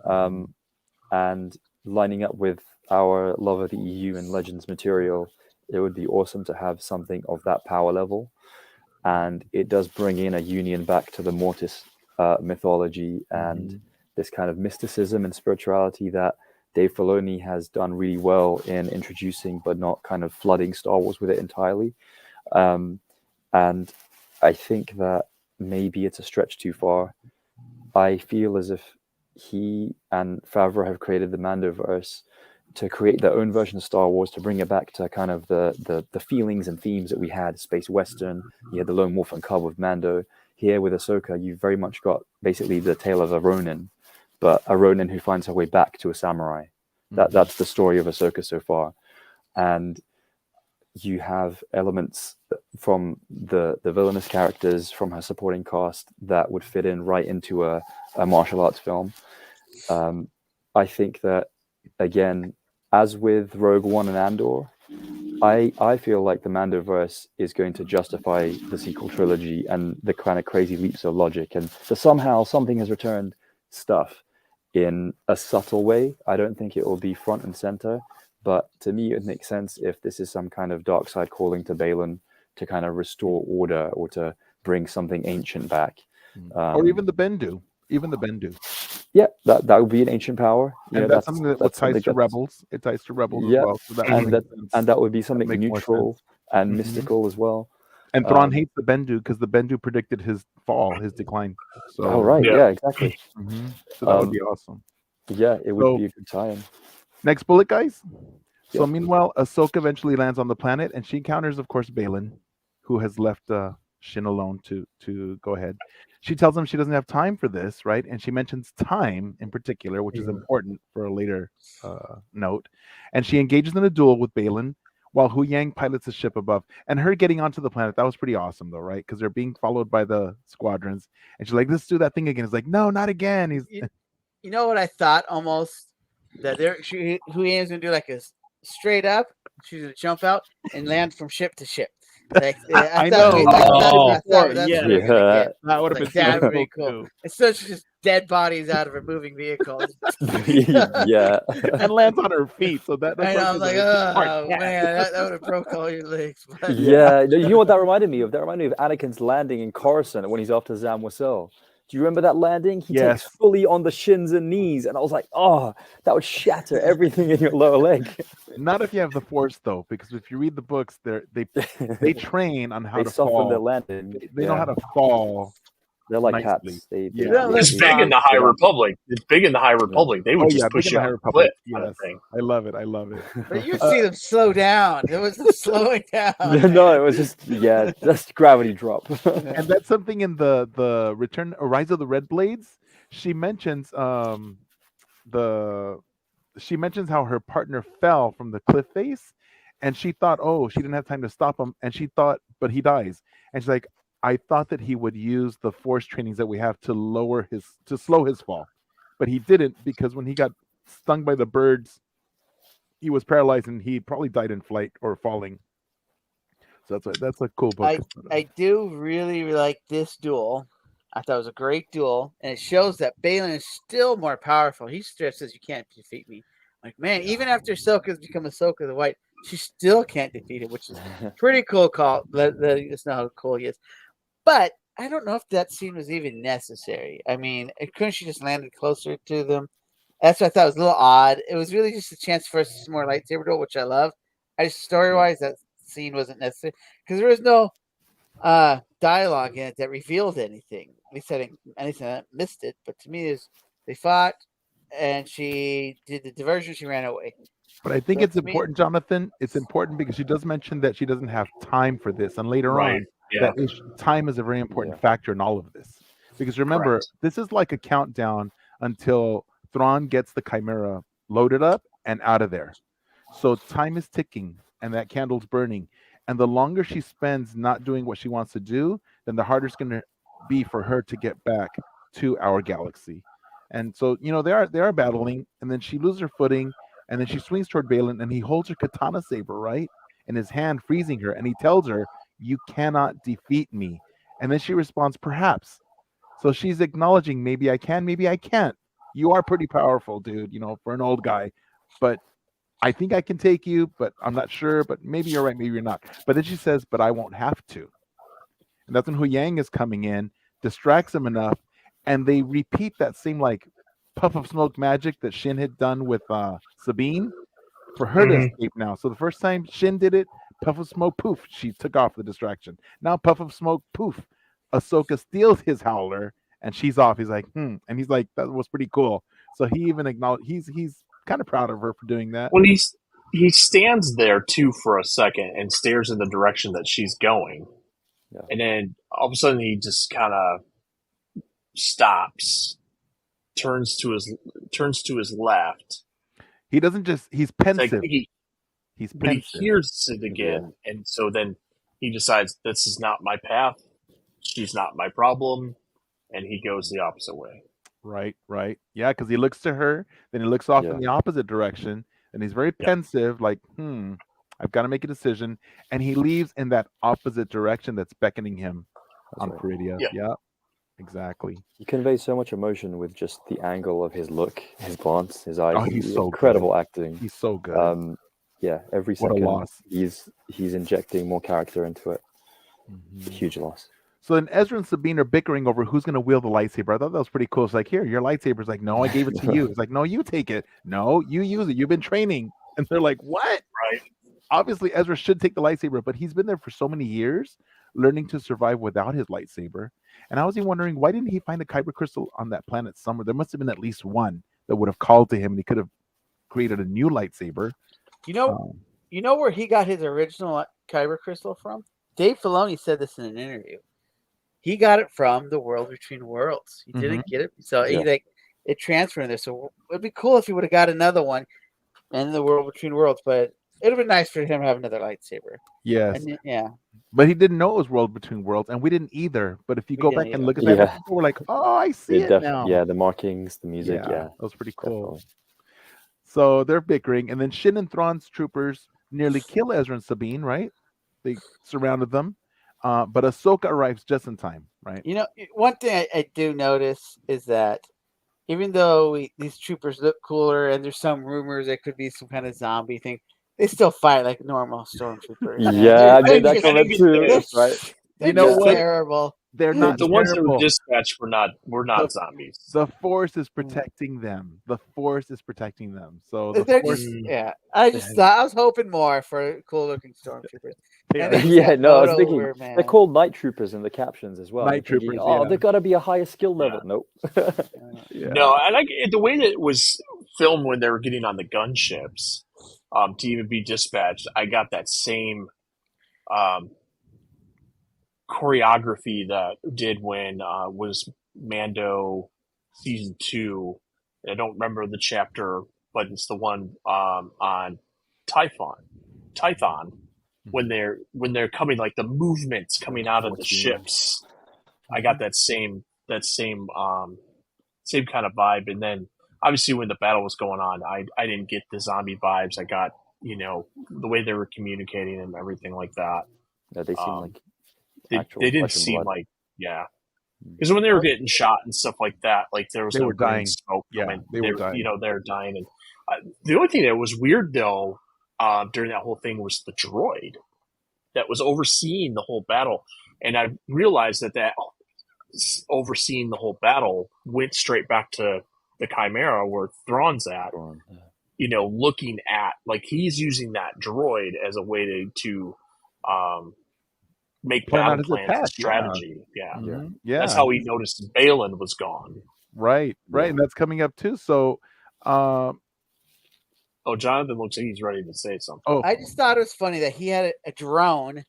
Speaker 4: and lining up with our love of the EU and Legends material. It would be awesome to have something of that power level. And it does bring in a union back to the Mortis mythology and this kind of mysticism and spirituality that Dave Filoni has done really well in introducing, but not kind of flooding Star Wars with it entirely. And I think that maybe it's a stretch too far. I feel as if he and Favreau have created the Mandoverse to create their own version of Star Wars, to bring it back to kind of the feelings and themes that we had. Space Western, you had the Lone Wolf and Cub with Mando. Here with Ahsoka, you've very much got basically the tale of a Ronin, but a Ronin who finds her way back to a samurai. That's the story of Ahsoka so far. And you have elements from the villainous characters from her supporting cast that would fit in right into a martial arts film. I think that, again, as with Rogue One and Andor, I feel like the Mandoverse is going to justify the sequel trilogy and the kind of crazy leaps of logic, and so somehow something has returned stuff in a subtle way. I don't think it will be front and center, But to me, it makes sense if this is some kind of dark side calling to Balin to kind of restore order or to bring something ancient back.
Speaker 2: Or even the Bendu.
Speaker 4: Yeah, that would be an ancient power.
Speaker 2: And that's something that ties to rebels. It ties to rebels as well. So that
Speaker 4: and that would be something neutral and mystical as well.
Speaker 2: And Thrawn hates the Bendu because the Bendu predicted his fall, his decline. So
Speaker 4: yeah, exactly.
Speaker 2: So that would be awesome.
Speaker 4: Yeah, it would be a good tie-in.
Speaker 2: Next bullet, guys. So meanwhile, Ahsoka eventually lands on the planet, and she encounters, of course, Balin, who has left Shin alone to go ahead. She tells him she doesn't have time for this, right? And she mentions time in particular, which is important for a later note. And she engages in a duel with Balin while Hu Yang pilots a ship above. And her getting onto the planet, that was pretty awesome, though, right? Because they're being followed by the squadrons. And she's like, let's do that thing again. He's like, no, not again.
Speaker 1: You know what I thought almost? That Hu Yang's going to do like a straight up. She's going to jump out and land from ship to ship. Like,
Speaker 2: I know.
Speaker 1: That
Speaker 2: would have been
Speaker 1: really cool. It's such just dead bodies out of a moving vehicle.
Speaker 4: And
Speaker 2: lands on her feet. So that's
Speaker 1: I was like, oh man, that would have broke all your legs. But,
Speaker 4: you know what that reminded me of? That reminded me of Anakin's landing in Coruscant when he's after Zam Wesell. Do you remember that landing? He takes fully on the shins and knees, and I was like, oh, that would shatter everything in your lower leg.
Speaker 2: Not if you have the Force, though, because if you read the books, they train on how to
Speaker 4: soften
Speaker 2: fall.
Speaker 4: their landing.
Speaker 2: They know how to fall.
Speaker 4: They're like
Speaker 2: nicely.
Speaker 4: cats.
Speaker 3: It's big in the High Republic. It's big in the High Republic. They would just push you off the cliff.
Speaker 2: Yes. I love it.
Speaker 1: But you see them slow down. It was slowing down.
Speaker 4: No, it was just gravity drop.
Speaker 2: And that's something in the Return or Rise of the Red Blades. She mentions how her partner fell from the cliff face, and she thought, she didn't have time to stop him, and she thought, but he dies, and she's like, I thought that he would use the Force trainings that we have to slow his fall, but he didn't, because when he got stung by the birds, he was paralyzed and he probably died in flight or falling. So that's a cool book.
Speaker 1: I do really like this duel. I thought it was a great duel, and it shows that Balin is still more powerful. He straight says, "You can't defeat me." Like, man, even after Ahsoka's become Ahsoka the White, she still can't defeat him, which is pretty cool call. Letting us know how cool he is. But I don't know if that scene was even necessary. I mean, couldn't she just landed closer to them? That's what I thought was a little odd. It was really just a chance for us to see more lightsaber duel, which I love. I just story-wise, that scene wasn't necessary because there was no dialogue in it that revealed anything. At least I missed it. But to me, they fought, and she did the diversion. She ran away.
Speaker 2: But I think it's important, Jonathan. It's important because she does mention that she doesn't have time for this, and later on.
Speaker 3: Yeah.
Speaker 2: Time is a very important factor in all of this. Because remember, this is like a countdown until Thrawn gets the Chimera loaded up and out of there. So time is ticking and that candle's burning. And the longer she spends not doing what she wants to do, then the harder it's going to be for her to get back to our galaxy. And so, they are battling, and then she loses her footing, and then she swings toward Balin, and he holds her katana saber, right, in his hand, freezing her, and he tells her, "You cannot defeat me." And then she responds, "Perhaps." So she's acknowledging, maybe I can, maybe I can't. You are pretty powerful, dude, for an old guy. But I think I can take you, but I'm not sure. But maybe you're right, maybe you're not. But then she says, "But I won't have to." And that's when Hu Yang is coming in, distracts him enough, and they repeat that same puff of smoke magic that Shin had done with Sabine for her to escape now. So the first time Shin did it, puff of smoke, poof, she took off the distraction. Now puff of smoke, poof, Ahsoka steals his howler and she's off. He's like, and he's like, that was pretty cool. So he even acknowledged he's kind of proud of her for doing that.
Speaker 3: When he stands there too for a second and stares in the direction that she's going, and then all of a sudden he just kind of stops, turns to his left.
Speaker 2: He doesn't he's pensive.
Speaker 3: He's pensive. He hears it again, and so then he decides, this is not my path. She's not my problem, and he goes the opposite way.
Speaker 2: Right. Yeah, because he looks to her, then he looks off in the opposite direction, and he's very pensive, like, I've got to make a decision, and he leaves in that opposite direction that's beckoning him on Peridia. Yeah, exactly.
Speaker 4: He conveys so much emotion with just the angle of his look, his glance, his eyes.
Speaker 2: Oh, he's so
Speaker 4: incredible
Speaker 2: good.
Speaker 4: acting.
Speaker 2: He's so good.
Speaker 4: Yeah, every
Speaker 2: What a
Speaker 4: second
Speaker 2: loss.
Speaker 4: he's injecting more character into it.
Speaker 2: Mhm.
Speaker 4: Huge loss.
Speaker 2: So then Ezra and Sabine are bickering over who's going to wield the lightsaber. I thought that was pretty cool. It's like, here, your lightsaber's like, no, I gave it to you. It's like, no, you take it. No, you use it. You've been training. And they're like, what?
Speaker 3: Right.
Speaker 2: Obviously, Ezra should take the lightsaber, but he's been there for so many years, learning to survive without his lightsaber. And I was even wondering, why didn't he find a kyber crystal on that planet somewhere? There must have been at least one that would have called to him, and he could have created a new lightsaber.
Speaker 1: You know,
Speaker 2: Um,
Speaker 1: you know where he got his original kyber crystal from? Dave Filoni said this in an interview. He got it from the World Between Worlds. He didn't get it, so he it transferred in there. So it'd be cool if he would have got another one in the World Between Worlds, but it'd have been nice for him to have another lightsaber.
Speaker 2: yes.
Speaker 1: And, yeah.
Speaker 2: But he didn't know it was World Between Worlds, and we didn't either. But if you
Speaker 1: We
Speaker 2: go
Speaker 1: didn't
Speaker 2: back and
Speaker 1: either.
Speaker 2: look at that,
Speaker 4: Yeah.
Speaker 2: episode, we're like, oh, I see it now.
Speaker 4: Yeah, the markings, the music, yeah.
Speaker 2: That was pretty cool.
Speaker 4: Definitely.
Speaker 2: So they're bickering, and then Shin and Thrawn's troopers nearly kill Ezra and Sabine, right? They surrounded them. But Ahsoka arrives just in time, right?
Speaker 1: You know, one thing I do notice is that even though these troopers look cooler and there's some rumors it could be some kind of zombie thing, they still fight like normal stormtroopers.
Speaker 4: Yeah, I made that
Speaker 1: just-
Speaker 4: comment too.
Speaker 1: they're-
Speaker 4: That's right.
Speaker 1: They're
Speaker 2: You know
Speaker 1: just
Speaker 2: what?
Speaker 1: terrible.
Speaker 2: They're not
Speaker 3: The ones that
Speaker 2: terrible.
Speaker 3: were dispatched were not zombies.
Speaker 2: The Force is protecting them. The Force is protecting them. So the
Speaker 1: They're
Speaker 2: Force.
Speaker 1: just I just thought I was hoping more for cool looking stormtroopers.
Speaker 2: They
Speaker 1: And
Speaker 2: are
Speaker 1: they just
Speaker 4: Yeah,
Speaker 1: got
Speaker 4: no, I was
Speaker 1: rode
Speaker 4: thinking
Speaker 1: over, man.
Speaker 4: they're called night troopers in the captions as well.
Speaker 2: Night
Speaker 4: I'm thinking,
Speaker 2: troopers,
Speaker 4: oh,
Speaker 2: yeah.
Speaker 4: they've got to be a higher skill level. Nope.
Speaker 2: Yeah.
Speaker 3: No, I like the way that it was filmed when they were getting on the gunships to even be dispatched. I got that same choreography that did when was Mando season 2. I don't remember the chapter, but it's the one on Tython when they're coming, like the movements coming out of the
Speaker 4: 14.
Speaker 3: ships. I got that same kind of vibe. And then obviously when the battle was going on, I didn't get the zombie vibes. I got, the way they were communicating and everything like that.
Speaker 4: Yeah, they seem like
Speaker 3: they didn't
Speaker 4: flesh and
Speaker 3: seem
Speaker 4: blood.
Speaker 3: like, because when they were getting shot and stuff like that, like there was
Speaker 2: They
Speaker 3: no
Speaker 2: were
Speaker 3: green
Speaker 2: dying.
Speaker 3: smoke
Speaker 2: Yeah,
Speaker 3: coming.
Speaker 2: they were dying.
Speaker 3: They were dying. And the only thing that was weird though, during that whole thing was the droid that was overseeing the whole battle. And I realized that overseeing the whole battle went straight back to the Chimera where Thrawn's at, looking at, like, he's using that droid as a way to make
Speaker 2: Plan out
Speaker 3: battle
Speaker 2: his
Speaker 3: plans and
Speaker 2: attack,
Speaker 3: strategy. Yeah.
Speaker 2: Mhm. Yeah.
Speaker 3: That's how he noticed Balin was gone.
Speaker 2: Right. And that's coming up too. So
Speaker 3: Oh, Jonathan looks like he's ready to say something.
Speaker 1: I just thought it was funny that he had a drone,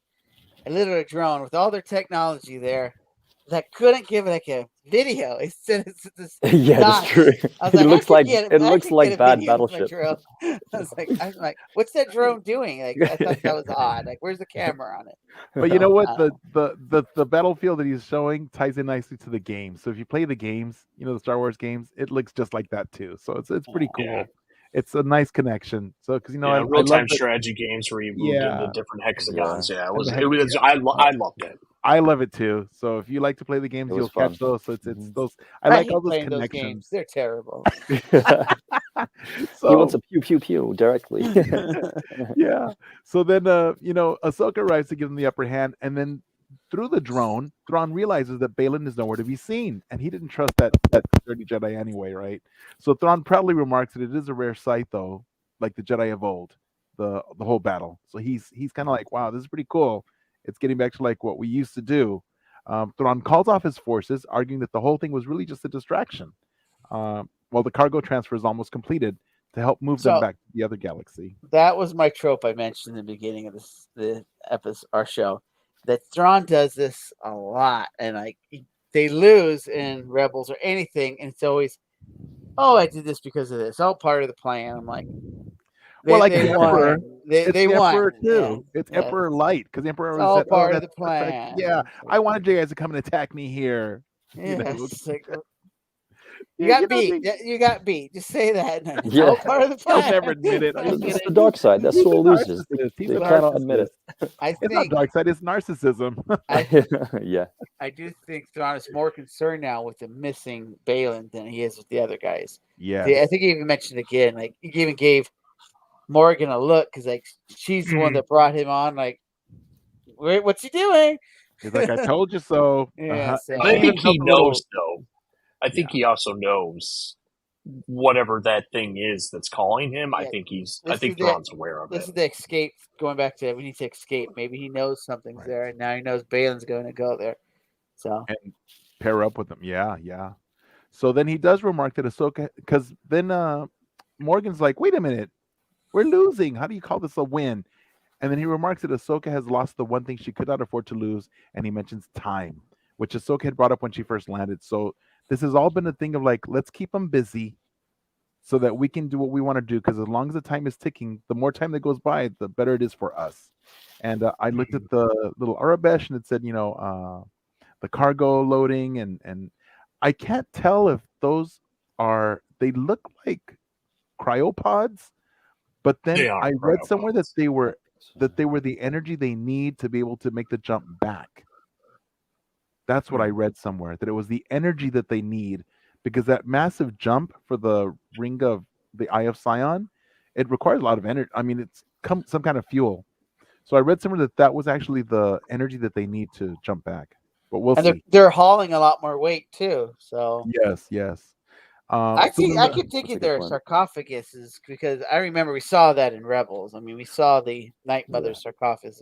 Speaker 1: a literal drone with all their technology there that couldn't give like a video. It said it's this
Speaker 4: Yeah, that's true.
Speaker 1: I was
Speaker 4: It
Speaker 1: like,
Speaker 4: looks
Speaker 1: I
Speaker 4: like
Speaker 1: could get
Speaker 4: it
Speaker 1: I
Speaker 4: looks
Speaker 1: could
Speaker 4: like
Speaker 1: get a
Speaker 4: bad
Speaker 1: video with my
Speaker 4: Battleship.
Speaker 1: drone. I'm like, what's that drone doing? Like, I thought that was odd. Like, where's the camera on it?
Speaker 2: but you know what?
Speaker 1: I
Speaker 2: The battlefield that he's showing ties in nicely to the game. So if you play the games, the Star Wars games, it looks just like that too. So it's pretty cool.
Speaker 3: Yeah.
Speaker 2: It's a nice connection. So because I
Speaker 3: real time
Speaker 2: love that-
Speaker 3: strategy games where you moved
Speaker 2: Yeah.
Speaker 3: into different hexagons. Yeah,
Speaker 2: And the
Speaker 3: I loved it.
Speaker 2: I love it too. So if you like to play the games,
Speaker 4: It
Speaker 2: you'll
Speaker 4: was fun.
Speaker 2: catch those. So it's
Speaker 4: Mhm.
Speaker 2: those. I like
Speaker 1: hate
Speaker 2: all those
Speaker 1: playing those games.
Speaker 2: connections.
Speaker 1: They're terrible.
Speaker 4: He
Speaker 2: So
Speaker 4: wants a pew pew pew directly.
Speaker 2: yeah. So then Ahsoka arrives to give them the upper hand, and then through the drone, Thrawn realizes that Balin is nowhere to be seen, and he didn't trust that dirty Jedi anyway, right? So Thrawn proudly remarks that it is a rare sight, though, like the Jedi of old, the whole battle. So he's kind of like, wow, this is pretty cool. It's getting back to like what we used to do. Thrawn calls off his forces, arguing that the whole thing was really just a distraction. While the cargo transfer is almost completed to help move them back to the other galaxy.
Speaker 1: That was my trope I mentioned in the beginning of the episode, our show. That Thrawn does this a lot, and like they lose in Rebels or anything, and it's always, oh, I did this because of this. Oh, part of the plan. I'm like,
Speaker 2: Well, like
Speaker 1: they
Speaker 2: the
Speaker 1: won.
Speaker 2: Emperor,
Speaker 1: They
Speaker 2: the
Speaker 1: won.
Speaker 2: Emperor too.
Speaker 1: Yeah.
Speaker 2: It's Emperor Light because the Emperor
Speaker 1: It's
Speaker 2: was
Speaker 1: all
Speaker 2: said,
Speaker 1: part of
Speaker 2: that's
Speaker 1: the
Speaker 2: perfect.
Speaker 1: plan.
Speaker 2: Yeah, I wanted you guys to come and attack me here.
Speaker 1: Yeah,
Speaker 2: know.
Speaker 1: it's like, you
Speaker 2: Yeah,
Speaker 1: got beat. You got beat. Just say that. It's
Speaker 4: Yeah.
Speaker 1: all part of the
Speaker 2: I'll
Speaker 1: plan.
Speaker 2: never admit it.
Speaker 4: It's the dark side. That's
Speaker 2: He's
Speaker 4: all
Speaker 2: a
Speaker 4: losers.
Speaker 2: narcissist. He's
Speaker 4: They
Speaker 2: a
Speaker 4: cannot admit it.
Speaker 1: I
Speaker 2: It's not
Speaker 1: think
Speaker 2: dark side, it's narcissism.
Speaker 4: Yeah.
Speaker 1: I do think Thrawn is more concerned now with the missing Balin than he is with the other guys.
Speaker 2: Yeah.
Speaker 1: I think he even mentioned again, like he even gave Morgan a look because like she's the one that brought him on. Like, wait, what's he doing?
Speaker 2: He's like, I told you so.
Speaker 1: Yeah, so-
Speaker 2: And
Speaker 3: I
Speaker 2: she even
Speaker 3: think he
Speaker 2: felt a little-
Speaker 3: knows, though. I think he also knows whatever that thing is that's calling him. I
Speaker 1: Yeah,
Speaker 3: think
Speaker 1: this is
Speaker 3: Thrawn's aware of
Speaker 1: This
Speaker 3: it.
Speaker 1: is the escape. Going back to we need to escape. Maybe he knows something's
Speaker 2: Right.
Speaker 1: there, and now he knows Balin's going to go there. So
Speaker 2: and pair up with them. Yeah, yeah. So then he does remark that Ahsoka, because then Morgan's like, wait a minute, we're losing. How do you call this a win? And then he remarks that Ahsoka has lost the one thing she could not afford to lose, and he mentions time, which Ahsoka had brought up when she first landed. So this has all been a thing of like, let's keep them busy so that we can do what we want to do, because as long as the time is ticking, the more time that goes by, the better it is for us. And I looked at the little Arabesh, and it said, the cargo loading, and I can't tell if those they look like cryopods, but then
Speaker 3: They are
Speaker 2: I read somewhere that
Speaker 3: cryopods.
Speaker 2: they were the energy they need to be able to make the jump back. That's what I read somewhere, that it was the energy that they need, because that massive jump for the ring of the Eye of Sion, it requires a lot of energy. I mean, it's some kind of fuel. So I read somewhere that was actually the energy that they need to jump back. But we'll
Speaker 1: and
Speaker 2: see.
Speaker 1: they're hauling a lot more weight too. So
Speaker 2: Yes, yes.
Speaker 1: I
Speaker 2: So
Speaker 1: think
Speaker 2: then
Speaker 1: I
Speaker 2: the-
Speaker 1: keep thinking
Speaker 4: That's a good
Speaker 1: they're
Speaker 4: point.
Speaker 1: sarcophaguses because I remember we saw that in Rebels. I mean, we saw the Night Mother sarcophagus.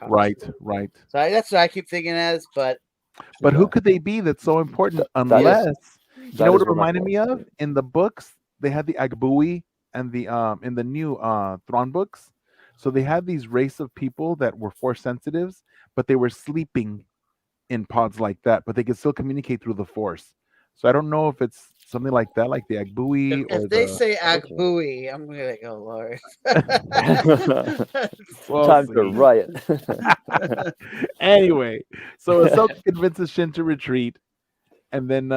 Speaker 2: right, right.
Speaker 1: So that's what I keep thinking as. But
Speaker 2: But who
Speaker 4: Okay.
Speaker 2: could they be that's so important
Speaker 4: That is-
Speaker 2: unless you
Speaker 4: That
Speaker 2: know
Speaker 4: is
Speaker 2: what it
Speaker 4: what I
Speaker 2: reminded me
Speaker 4: thought,
Speaker 2: of?
Speaker 4: yeah.
Speaker 2: In the books, they had the Agbui and the in the new Thrawn books. So they had these race of people that were force sensitives, but they were sleeping in pods like that, but they could still communicate through the force. So I don't know if it's something like that, like the Agbui or
Speaker 1: if they
Speaker 2: the
Speaker 1: say
Speaker 4: Okay.
Speaker 1: Agbui, I'm gonna be like, oh Lord.
Speaker 2: we'll
Speaker 4: Time to
Speaker 2: see.
Speaker 4: riot.
Speaker 2: Anyway, so Ahsoka convinces Shin to retreat, and then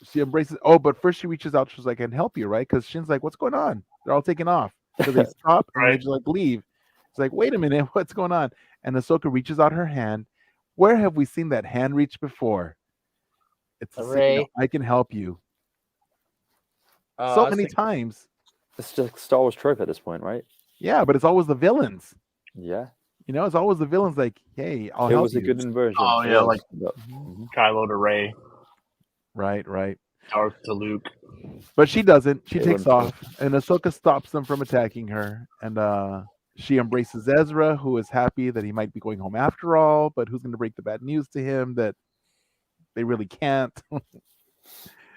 Speaker 2: she embraces. Oh, but first she reaches out. She's like, "I can help you, right?" Because Shin's like, "What's going on?" They're all taking off. So they stop and they
Speaker 3: Right.
Speaker 2: just like leave. It's like, "Wait a minute, what's going on?" And Ahsoka reaches out her hand. Where have we seen that hand reach before? It's the same.
Speaker 1: Ray.
Speaker 2: I can help you.
Speaker 1: Oh,
Speaker 2: So
Speaker 1: I was
Speaker 2: many
Speaker 1: thinking-
Speaker 2: times.
Speaker 4: It's just Star Wars trope at this point, right?
Speaker 2: Yeah, but it's always the villains.
Speaker 4: Yeah.
Speaker 2: It's always the villains. Like, hey, I'll
Speaker 4: It
Speaker 2: help
Speaker 4: was a
Speaker 2: you.
Speaker 4: good inversion.
Speaker 3: Oh,
Speaker 4: It
Speaker 3: yeah,
Speaker 4: was.
Speaker 3: like-
Speaker 4: But-
Speaker 3: Kylo to Rey,
Speaker 2: Right, right.
Speaker 3: Darth to Luke.
Speaker 2: But she doesn't. She
Speaker 4: It
Speaker 2: takes
Speaker 4: wouldn't
Speaker 2: off, and Ahsoka stops them from attacking her. And she embraces Ezra, who is happy that he might be going home after all, but who's going to break the bad news to him that they really can't.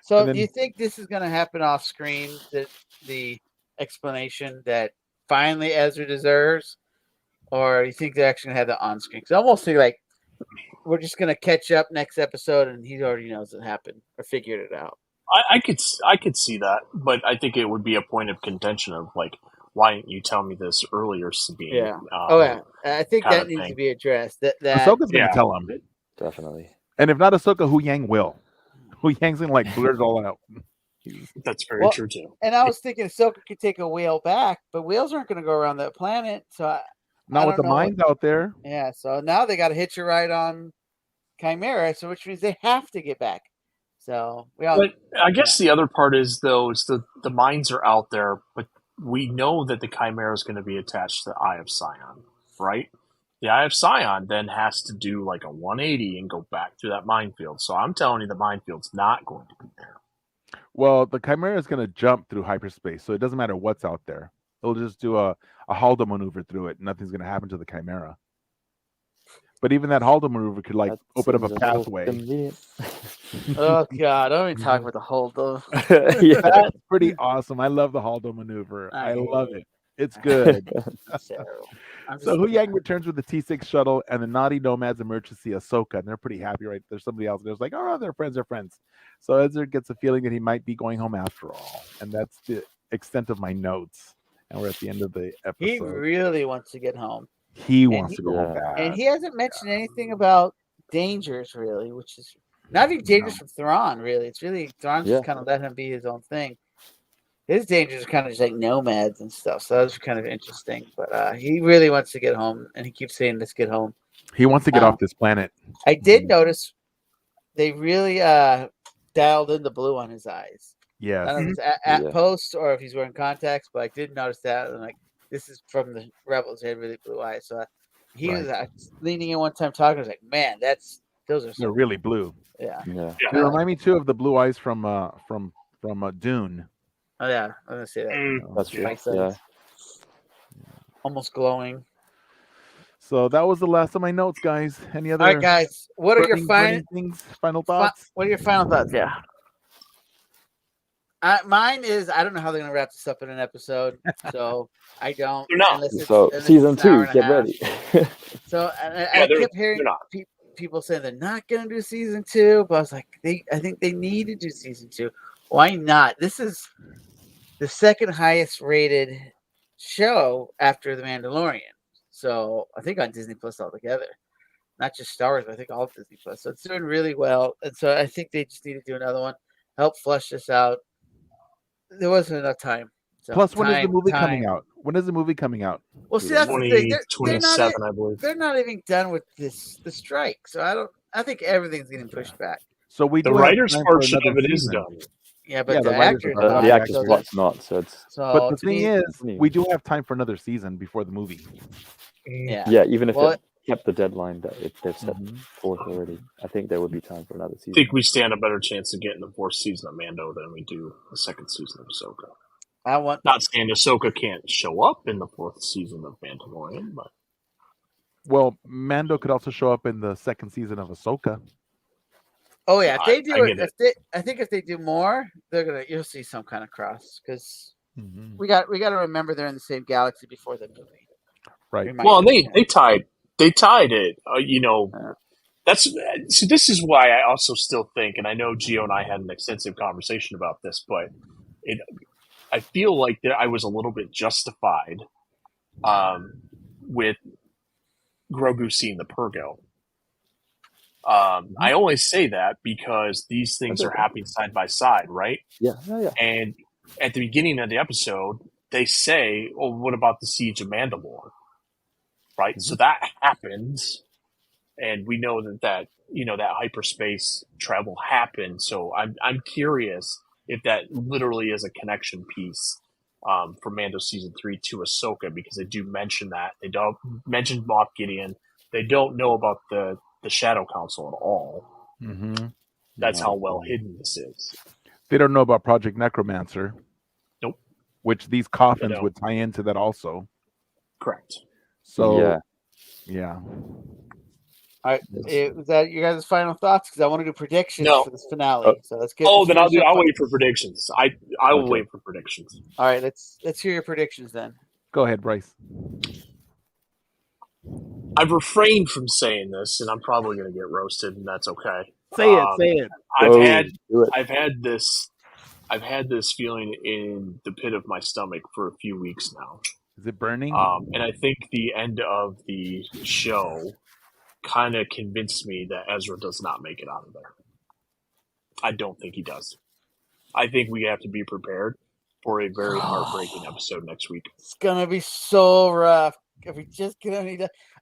Speaker 1: So,
Speaker 2: And then-
Speaker 1: do you think this is going to happen off screen? The explanation that finally Ezra deserves, or do you think they're actually going to have that on screen? Because I almost feel like we're just going to catch up next episode, and he already knows it happened or figured it out.
Speaker 3: I could see that, but I think it would be a point of contention of like, why didn't you tell me this earlier, Sabine?
Speaker 1: Yeah. Oh yeah, I think
Speaker 3: kind
Speaker 1: that
Speaker 3: of
Speaker 1: needs
Speaker 3: thing.
Speaker 1: to be addressed. That
Speaker 2: Ahsoka's going to
Speaker 3: yeah.
Speaker 2: tell him.
Speaker 4: Definitely.
Speaker 2: And if not Ahsoka, Hu Yang will. Hu Yang's going to like blurt it all out.
Speaker 3: That's very
Speaker 1: Well,
Speaker 3: true too.
Speaker 1: and I was thinking Ahsoka could take a whale back, but whales aren't going to go around that planet. So
Speaker 2: Not with
Speaker 1: don't
Speaker 2: the
Speaker 1: know
Speaker 2: mines out there.
Speaker 1: yeah. So now they got to hitch a ride on Chimera, so which means they have to get back. So we all.
Speaker 3: But I guess the other part is though is the mines are out there, but we know that the Chimera is going to be attached to the Eye of Sion, right? The Eye of Sion then has to do like a 180 and go back through that minefield. So I'm telling you, the minefield's not going to be there.
Speaker 2: Well, the Chimera is going to jump through hyperspace, so it doesn't matter what's out there. It'll just do a Haldo maneuver through it. Nothing's going to happen to the Chimera. But even that Haldo maneuver could like
Speaker 4: That
Speaker 2: open up a
Speaker 4: seems little
Speaker 2: pathway.
Speaker 4: convenient.
Speaker 1: Oh God! Don't even talk about the whole though.
Speaker 4: Yeah.
Speaker 2: That's pretty awesome. I love the Haldo maneuver.
Speaker 1: I
Speaker 2: I
Speaker 1: hate
Speaker 2: love
Speaker 1: it.
Speaker 2: it. It's good.
Speaker 1: So, I'm
Speaker 2: So
Speaker 1: just-
Speaker 2: Hu Yang returns with the T6 shuttle, and the naughty nomads emerge to see Ahsoka, and they're pretty happy, right? There's somebody else. There's like, oh, they're friends, they're friends. So Ezra gets a feeling that he might be going home after all, and that's the extent of my notes. And we're at the end of the
Speaker 1: he
Speaker 2: episode.
Speaker 1: really wants to get home,
Speaker 2: He wants to go home
Speaker 4: Yeah.
Speaker 2: bad.
Speaker 1: and he hasn't mentioned anything about dangers really, which is not even dangers from Thrawn. Really, it's really Thrawn
Speaker 4: Yeah.
Speaker 1: just kind of let him be his own thing. His dangers are kind of just like nomads and stuff, so that's kind of interesting. But he really wants to get home, and he keeps saying, "Let's get home."
Speaker 2: He wants to get off this planet.
Speaker 1: I did notice they really dialed in the blue on his eyes. I
Speaker 2: Yes.
Speaker 1: don't know if it's at
Speaker 4: Yeah.
Speaker 1: post or if he's wearing contacts, but I did notice that. And like, this is from the Rebels. They had really blue eyes. So he was leaning in one time talking. I was like, man, those are
Speaker 2: They're really blue.
Speaker 1: yeah.
Speaker 4: Yeah.
Speaker 2: They remind me too of the blue eyes from Dune.
Speaker 1: Oh yeah, I'm gonna say that.
Speaker 4: That's true.
Speaker 1: Makes
Speaker 4: Yeah.
Speaker 1: sense. Almost glowing.
Speaker 2: So that was the last of my notes, guys. Any other
Speaker 1: All right, guys. What are your
Speaker 2: burning things? Final thoughts?
Speaker 1: What are your final thoughts? Yeah. Mine is I don't know how they're gonna wrap this up in an episode, so I don't.
Speaker 3: They're not.
Speaker 1: Unless it's,
Speaker 4: So
Speaker 1: unless
Speaker 4: season
Speaker 1: it's an hour
Speaker 4: 2,
Speaker 1: and a
Speaker 4: get
Speaker 1: half.
Speaker 4: ready.
Speaker 1: So
Speaker 3: Yeah,
Speaker 1: I
Speaker 3: they're
Speaker 1: kept hearing
Speaker 3: not.
Speaker 1: people saying they're not gonna do season 2, but I was like, I think they need to do season 2. Why not? This is the second highest rated show after The Mandalorian. So I think on Disney Plus altogether. Not just Star Wars, but I think all of Disney Plus. So it's doing really well. And so I think they just need to do another one. Help flesh this out. There wasn't enough time. So
Speaker 2: Plus, when is the movie coming out? When is the movie coming out?
Speaker 1: Well, see, that's the thing. They're
Speaker 3: 2027,
Speaker 1: not,
Speaker 3: I believe.
Speaker 1: they're not even done with the strike. So I think everything's getting pushed back.
Speaker 2: So we
Speaker 3: The
Speaker 2: do
Speaker 3: writer's
Speaker 2: have time for
Speaker 3: portion
Speaker 2: another
Speaker 3: of it is
Speaker 2: season.
Speaker 3: done.
Speaker 1: Yeah, but
Speaker 2: the
Speaker 1: the
Speaker 2: writers
Speaker 1: actors
Speaker 2: are
Speaker 1: are
Speaker 4: the
Speaker 1: not.
Speaker 4: actors
Speaker 1: So
Speaker 4: slot's not. So it's
Speaker 2: But the
Speaker 1: to
Speaker 2: thing
Speaker 1: me,
Speaker 2: is,
Speaker 4: me.
Speaker 2: we do have time for another season before the movie.
Speaker 1: yeah.
Speaker 4: yeah. Even if
Speaker 1: Well,
Speaker 4: it kept the deadline that they've set
Speaker 2: Mhm.
Speaker 4: forth already, I think there would be time for another
Speaker 3: I
Speaker 4: season.
Speaker 3: think we stand a better chance of getting the 4th season of Mando than we do the 2nd season of Ahsoka.
Speaker 1: I want
Speaker 3: Not saying Ahsoka can't show up in the 4th season of Mandalorian, but
Speaker 2: Well, Mando could also show up in the second season of Ahsoka.
Speaker 1: Oh yeah, if they do
Speaker 3: I
Speaker 1: it,
Speaker 3: get it.
Speaker 1: I think if they do more, you'll see some kind of cross because
Speaker 2: Mhm.
Speaker 1: we got to remember they're in the same galaxy before the movie.
Speaker 2: Right.
Speaker 3: Well, they tied it. That's so. This is why I also still think, and I know Gio and I had an extensive conversation about this, but I feel like that I was a little bit justified with Grogu seeing the Purgo. I only say that because these things are happening side by side, right?
Speaker 4: Yeah. Yeah.
Speaker 3: And at the beginning of the episode, they say, "Oh, what about the siege of Mandalore?" Right. So that happens, and we know that hyperspace travel happened. So I'm curious if that literally is a connection piece for Mando season 3 to Ahsoka, because they do mention that. They don't mention Moff Gideon. They don't know about the Shadow Council at all.
Speaker 2: Mm-hmm.
Speaker 3: That's how well hidden this is.
Speaker 2: They don't know about Project Necromancer.
Speaker 3: Nope.
Speaker 2: Which these coffins would tie into that also.
Speaker 3: Correct.
Speaker 2: So, yeah.
Speaker 1: All right, is that you guys' final thoughts? Because I want to do predictions for this finale. So let's get.
Speaker 3: Then I'll wait for predictions. I will wait for predictions.
Speaker 1: All right, let's hear your predictions then.
Speaker 2: Go ahead, Bryce.
Speaker 3: I've refrained from saying this, and I'm probably going to get roasted, and that's okay.
Speaker 2: Say it.
Speaker 3: I've had this feeling in the pit of my stomach for a few weeks now.
Speaker 2: Is it burning?
Speaker 3: And I think the end of the show kind of convinced me that Ezra does not make it out of there. I don't think he does. I think we have to be prepared for a very heartbreaking episode next week.
Speaker 1: It's gonna be so rough. If we just get on,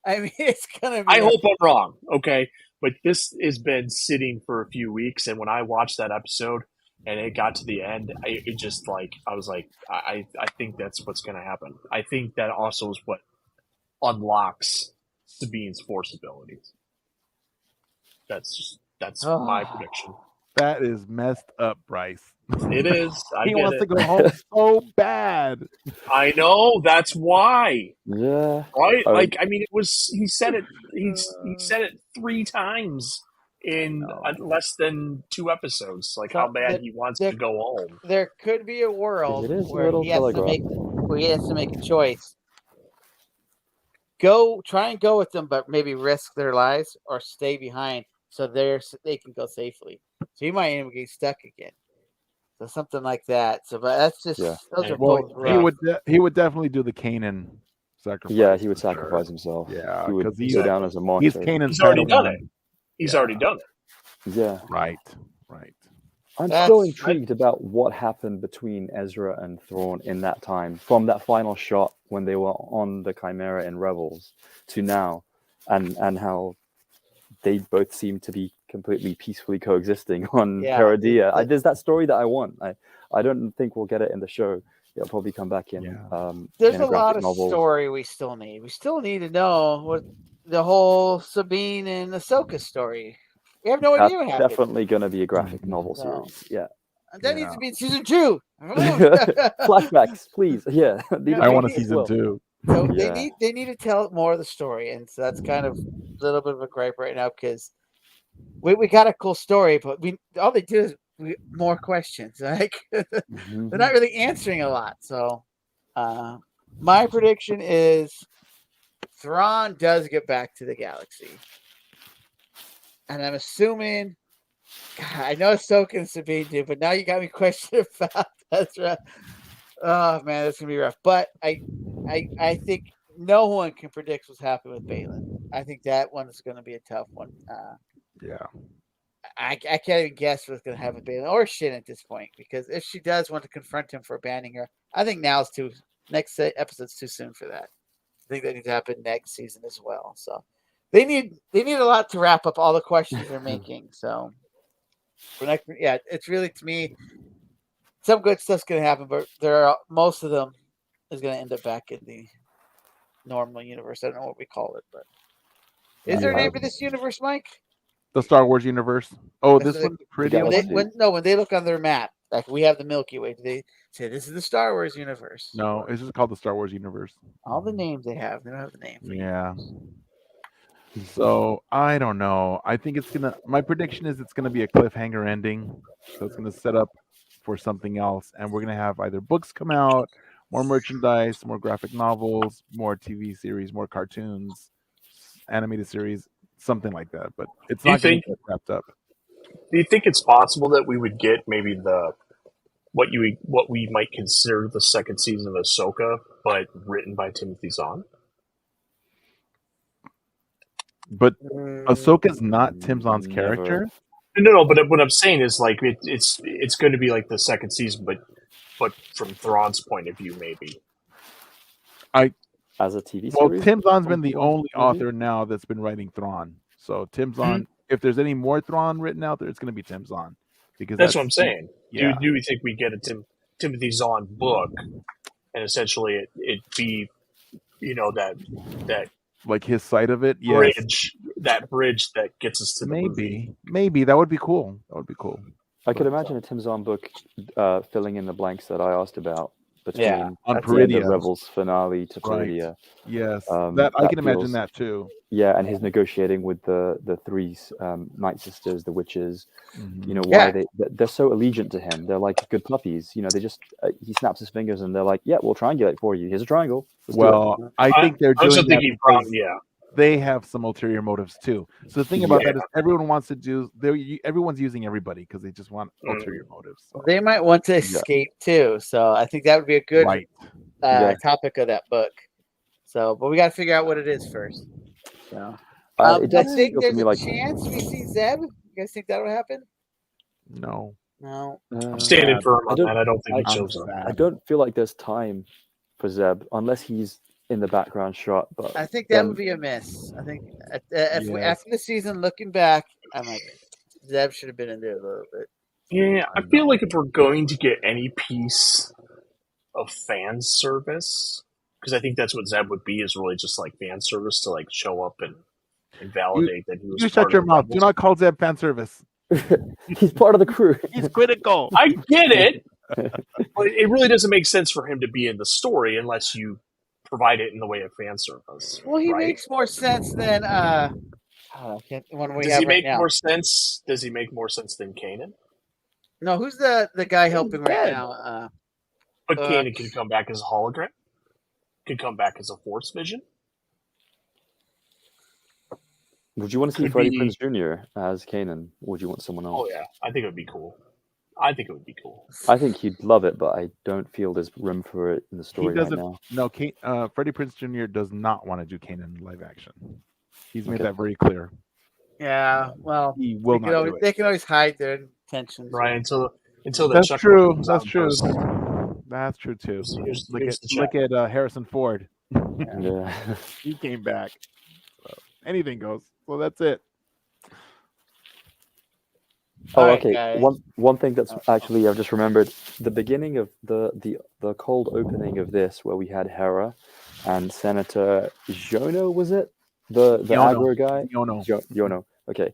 Speaker 1: it's gonna be.
Speaker 3: I hope I'm wrong, okay? But this has been sitting for a few weeks, and when I watched that episode and it got to the end, I was like, I think that's what's going to happen. I think that also is what unlocks Sabine's Force abilities. That's my prediction.
Speaker 2: That is messed up, Bryce.
Speaker 3: It is.
Speaker 2: He wants to go home so bad.
Speaker 3: I know. That's why.
Speaker 4: Yeah.
Speaker 3: Right? It was. He said it. He said it 3 times in less than 2 episodes. Like how bad he wants to go home.
Speaker 1: There could be a world where he has to make a choice. Try and go with them, but maybe risk their lives or stay behind so they can go safely. So you might end up getting stuck again. So something like that. So, but that's just those are both rough.
Speaker 2: He would definitely do the Kanan sacrifice.
Speaker 4: Yeah, he would sacrifice himself.
Speaker 2: Yeah,
Speaker 4: he would go down as a monster.
Speaker 2: He's Kanan's.
Speaker 3: He's already done it. He's already done it.
Speaker 4: Yeah.
Speaker 2: Right.
Speaker 4: I'm still intrigued about what happened between Ezra and Thrawn in that time, from that final shot when they were on the Chimera in Rebels to now, and how they both seem to be completely peacefully coexisting on
Speaker 1: Yeah,
Speaker 4: Paradia. There's that story that I want. I don't think we'll get it in the show. It'll probably come back in.
Speaker 1: There's
Speaker 4: in
Speaker 1: a
Speaker 4: graphic
Speaker 1: lot of
Speaker 4: novel.
Speaker 1: story we still need. We still need to know what the whole Sabine and Ahsoka story. We have no idea what happened.
Speaker 4: Definitely going to be a graphic novel
Speaker 1: So,
Speaker 4: series. Yeah.
Speaker 1: That needs to be in season 2.
Speaker 4: Flashbacks, please. Yeah.
Speaker 2: I want a season 2.
Speaker 1: So they need to tell more of the story, and so that's kind of a little bit of a gripe right now because we got a cool story, but all they do is more questions. Like they're not really answering a lot. So my prediction is Thrawn does get back to the galaxy, and I'm assuming. God, I know Ahsoka and Sabine do, but now you got me questioning about Ezra. Oh man, that's gonna be rough. But I think no one can predict what's happening with Balin. I think that one is going to be a tough one. I can't even guess what's going to happen with Balin or Shin at this point because if she does want to confront him for banning her, I think next episode's too soon for that. I think that needs to happen next season as well. So they need a lot to wrap up all the questions they're making. So it's really to me some good stuff's going to happen, but most of them is going to end up back in the normal universe. I don't know what we call it, but is there a name for this universe, Mike?
Speaker 2: The Star Wars universe. Oh, this one's pretty.
Speaker 1: When they look on their map, like we have the Milky Way, do they say this is the Star Wars universe?
Speaker 2: No, it's just called the Star Wars universe.
Speaker 1: All the names they don't have the name.
Speaker 2: Yeah. So I don't know. I think my prediction is it's gonna be a cliffhanger ending. So it's gonna set up for something else, and we're gonna have either books come out, more merchandise, more graphic novels, more TV series, more cartoons, animated series, something like that. But it's not going to get wrapped up.
Speaker 3: Do you think it's possible that we would get maybe what we might consider the second season of Ahsoka, but written by Timothy Zahn?
Speaker 2: But Ahsoka's not Tim Zahn's character.
Speaker 3: No. But what I'm saying is like it's going to be like the second season, but from Thrawn's point of view, maybe.
Speaker 4: As a TV series?
Speaker 2: Well, Tim Zahn's been the only author now that's been writing Thrawn. So Tim Zahn, if there's any more Thrawn written out there, it's going to be Tim Zahn. Because
Speaker 3: that's what I'm saying.
Speaker 2: Yeah.
Speaker 3: Do we think we get a Timothy Zahn book, and essentially it be, that
Speaker 2: like his side of it,
Speaker 3: that bridge that gets us to the movie.
Speaker 2: Maybe that would be cool.
Speaker 4: I could imagine a Tim Zahn book filling in the blanks that I asked about between
Speaker 2: on
Speaker 4: the Rebels finale to Peridia.
Speaker 2: Right. Yes, that I can imagine that too.
Speaker 4: Yeah, and his negotiating with the three Night Sisters, the witches. Why they're so allegiant to him. They're like good puppies. They just he snaps his fingers and they're like, "Yeah, we'll triangulate for you. Here's a triangle."
Speaker 2: I think they're doing that because
Speaker 3: yeah.
Speaker 2: they have some ulterior motives too. So the thing about that is everyone wants to do. Everyone's using everybody because they just want ulterior motives. So.
Speaker 1: They might want to escape too. So I think that would be a good topic of that book. So, but we got to figure out what it is first. So, I think there's a chance we see Zeb. You guys think that would happen?
Speaker 2: No.
Speaker 3: I'm standing firm on that. I don't think he shows up.
Speaker 4: I don't feel like there's time for Zeb unless he's in the background shot. But
Speaker 1: I think that would be a miss. I think after the season, looking back, I'm like, Zeb should have been in there a little bit.
Speaker 3: Yeah, I feel like if we're going to get any piece of fan service, because I think that's what Zeb would be, is really just like fan service to like show up and validate that he was.
Speaker 2: You shut your mouth. Do not call Zeb fan service.
Speaker 4: He's part of the crew.
Speaker 2: He's critical.
Speaker 3: I get it, but it really doesn't make sense for him to be in the story unless you provide it in the way of fan service.
Speaker 1: Well, he makes more sense than
Speaker 3: Does he make more sense? Does he make more sense than Kanan?
Speaker 1: No, who's the guy helping right now?
Speaker 3: But Kanan can come back as a hologram. Could come back as a Force vision.
Speaker 4: Would you want to see Freddie Prinze Jr. as Kanan? Or would you want someone else?
Speaker 3: Oh yeah, I think it would be cool.
Speaker 4: I think he'd love it, but I don't feel there's room for it in the story right now.
Speaker 2: No, Freddie Prinze Jr. does not want to do Kanan live action. He's made that very clear.
Speaker 1: Yeah, well,
Speaker 2: he will not do it.
Speaker 1: They can always hide their intentions,
Speaker 3: right? Until
Speaker 2: that's true. That's true. That's true too. Look at Harrison Ford.
Speaker 4: Yeah,
Speaker 2: he came back. So anything goes. Well, that's it.
Speaker 1: All
Speaker 4: Oh,
Speaker 1: right,
Speaker 4: okay.
Speaker 1: guys.
Speaker 4: One thing that's actually I've just remembered the beginning of the cold opening of this, where we had Hera and Senator Jono, was it the
Speaker 2: Yono.
Speaker 4: aggro guy?
Speaker 2: Yono.
Speaker 4: Jono. Okay.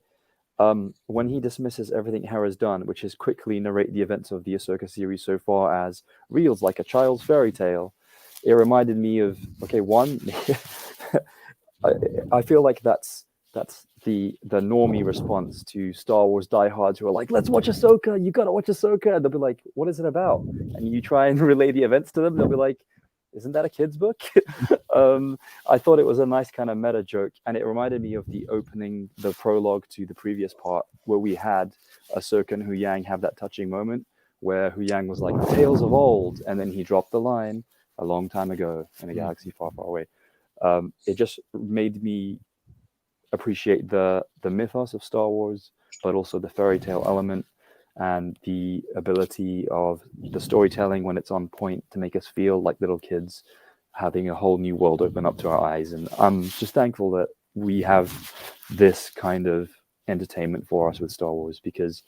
Speaker 4: When he dismisses everything Hera's done, which is quickly narrate the events of the Ahsoka series so far as reels like a child's fairy tale, it reminded me of one. I feel like that's the normie response to Star Wars diehards who are like, "Let's watch Ahsoka. You gotta watch Ahsoka." And they'll be like, "What is it about?" And you try and relay the events to them. They'll be like, "Isn't that a kid's book?" I thought it was a nice kind of meta joke, and it reminded me of the prologue to the previous part where we had Ahsoka and Hu Yang have that touching moment where Hu Yang was like, "Tales of old," and then he dropped the line, "A long time ago in a galaxy far, far away." It just made me appreciate the mythos of Star Wars, but also the fairy tale element and the ability of the storytelling when it's on point to make us feel like little kids having a whole new world open up to our eyes. And I'm just thankful that we have this kind of entertainment for us with Star Wars, because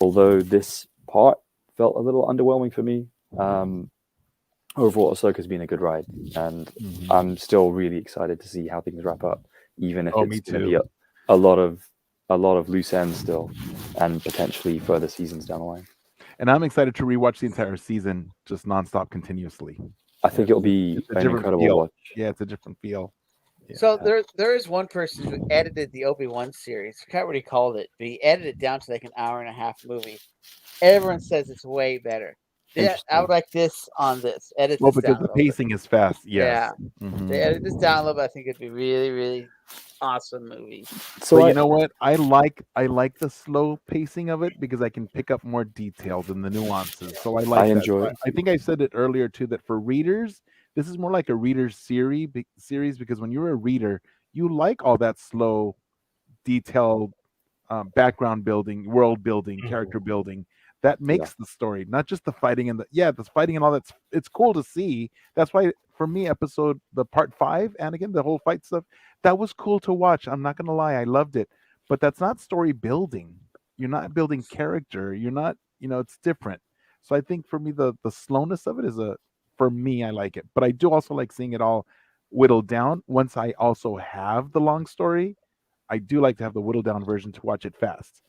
Speaker 4: although this part felt a little underwhelming for me, overall Ahsoka's been a good ride, and I'm still really excited to see how things wrap up, even if
Speaker 2: Oh,
Speaker 4: it's
Speaker 2: me
Speaker 4: going to be
Speaker 2: too.
Speaker 4: a lot of loose ends still, and potentially further seasons down the line.
Speaker 2: And I'm excited to rewatch the entire season just nonstop, continuously.
Speaker 4: I think it'll be
Speaker 2: It's a
Speaker 4: an
Speaker 2: different
Speaker 4: incredible
Speaker 2: feel.
Speaker 4: watch.
Speaker 2: Yeah, it's a different feel.
Speaker 1: So there is one person who edited the Obi-Wan series. I can't really call it, but he edited it down to like an hour and a half movie. Everyone says it's way better. Yeah, I would
Speaker 4: Interesting.
Speaker 1: like this on this. Edit
Speaker 2: Well,
Speaker 1: this
Speaker 2: because
Speaker 1: down a
Speaker 2: the
Speaker 1: little bit.
Speaker 2: pacing is fast.
Speaker 1: Yeah,
Speaker 2: Yes. Mhm.
Speaker 1: they edit this down a little bit. I think it'd be really, really awesome movie.
Speaker 4: So
Speaker 2: But you know what? I like the slow pacing of it because I can pick up more details and the nuances. So I
Speaker 4: I
Speaker 2: like that.
Speaker 4: enjoy
Speaker 2: So
Speaker 4: it.
Speaker 2: I think I said it earlier too that for readers, this is more like a reader's series because when you're a reader, you like all that slow, detailed background building, world building, character building. That
Speaker 4: Yeah.
Speaker 2: makes the story, not just the fighting and the fighting and all that's it's cool to see. That's why for me, the part 5, Anakin, the whole fight stuff, that was cool to watch. I'm not gonna lie, I loved it. But that's not story building. You're not building character. You're not, it's different. So I think for me the slowness of it is a for me, I like it. But I do also like seeing it all whittled down once I also have the long story. I do like to have the whittled down version to watch it fast.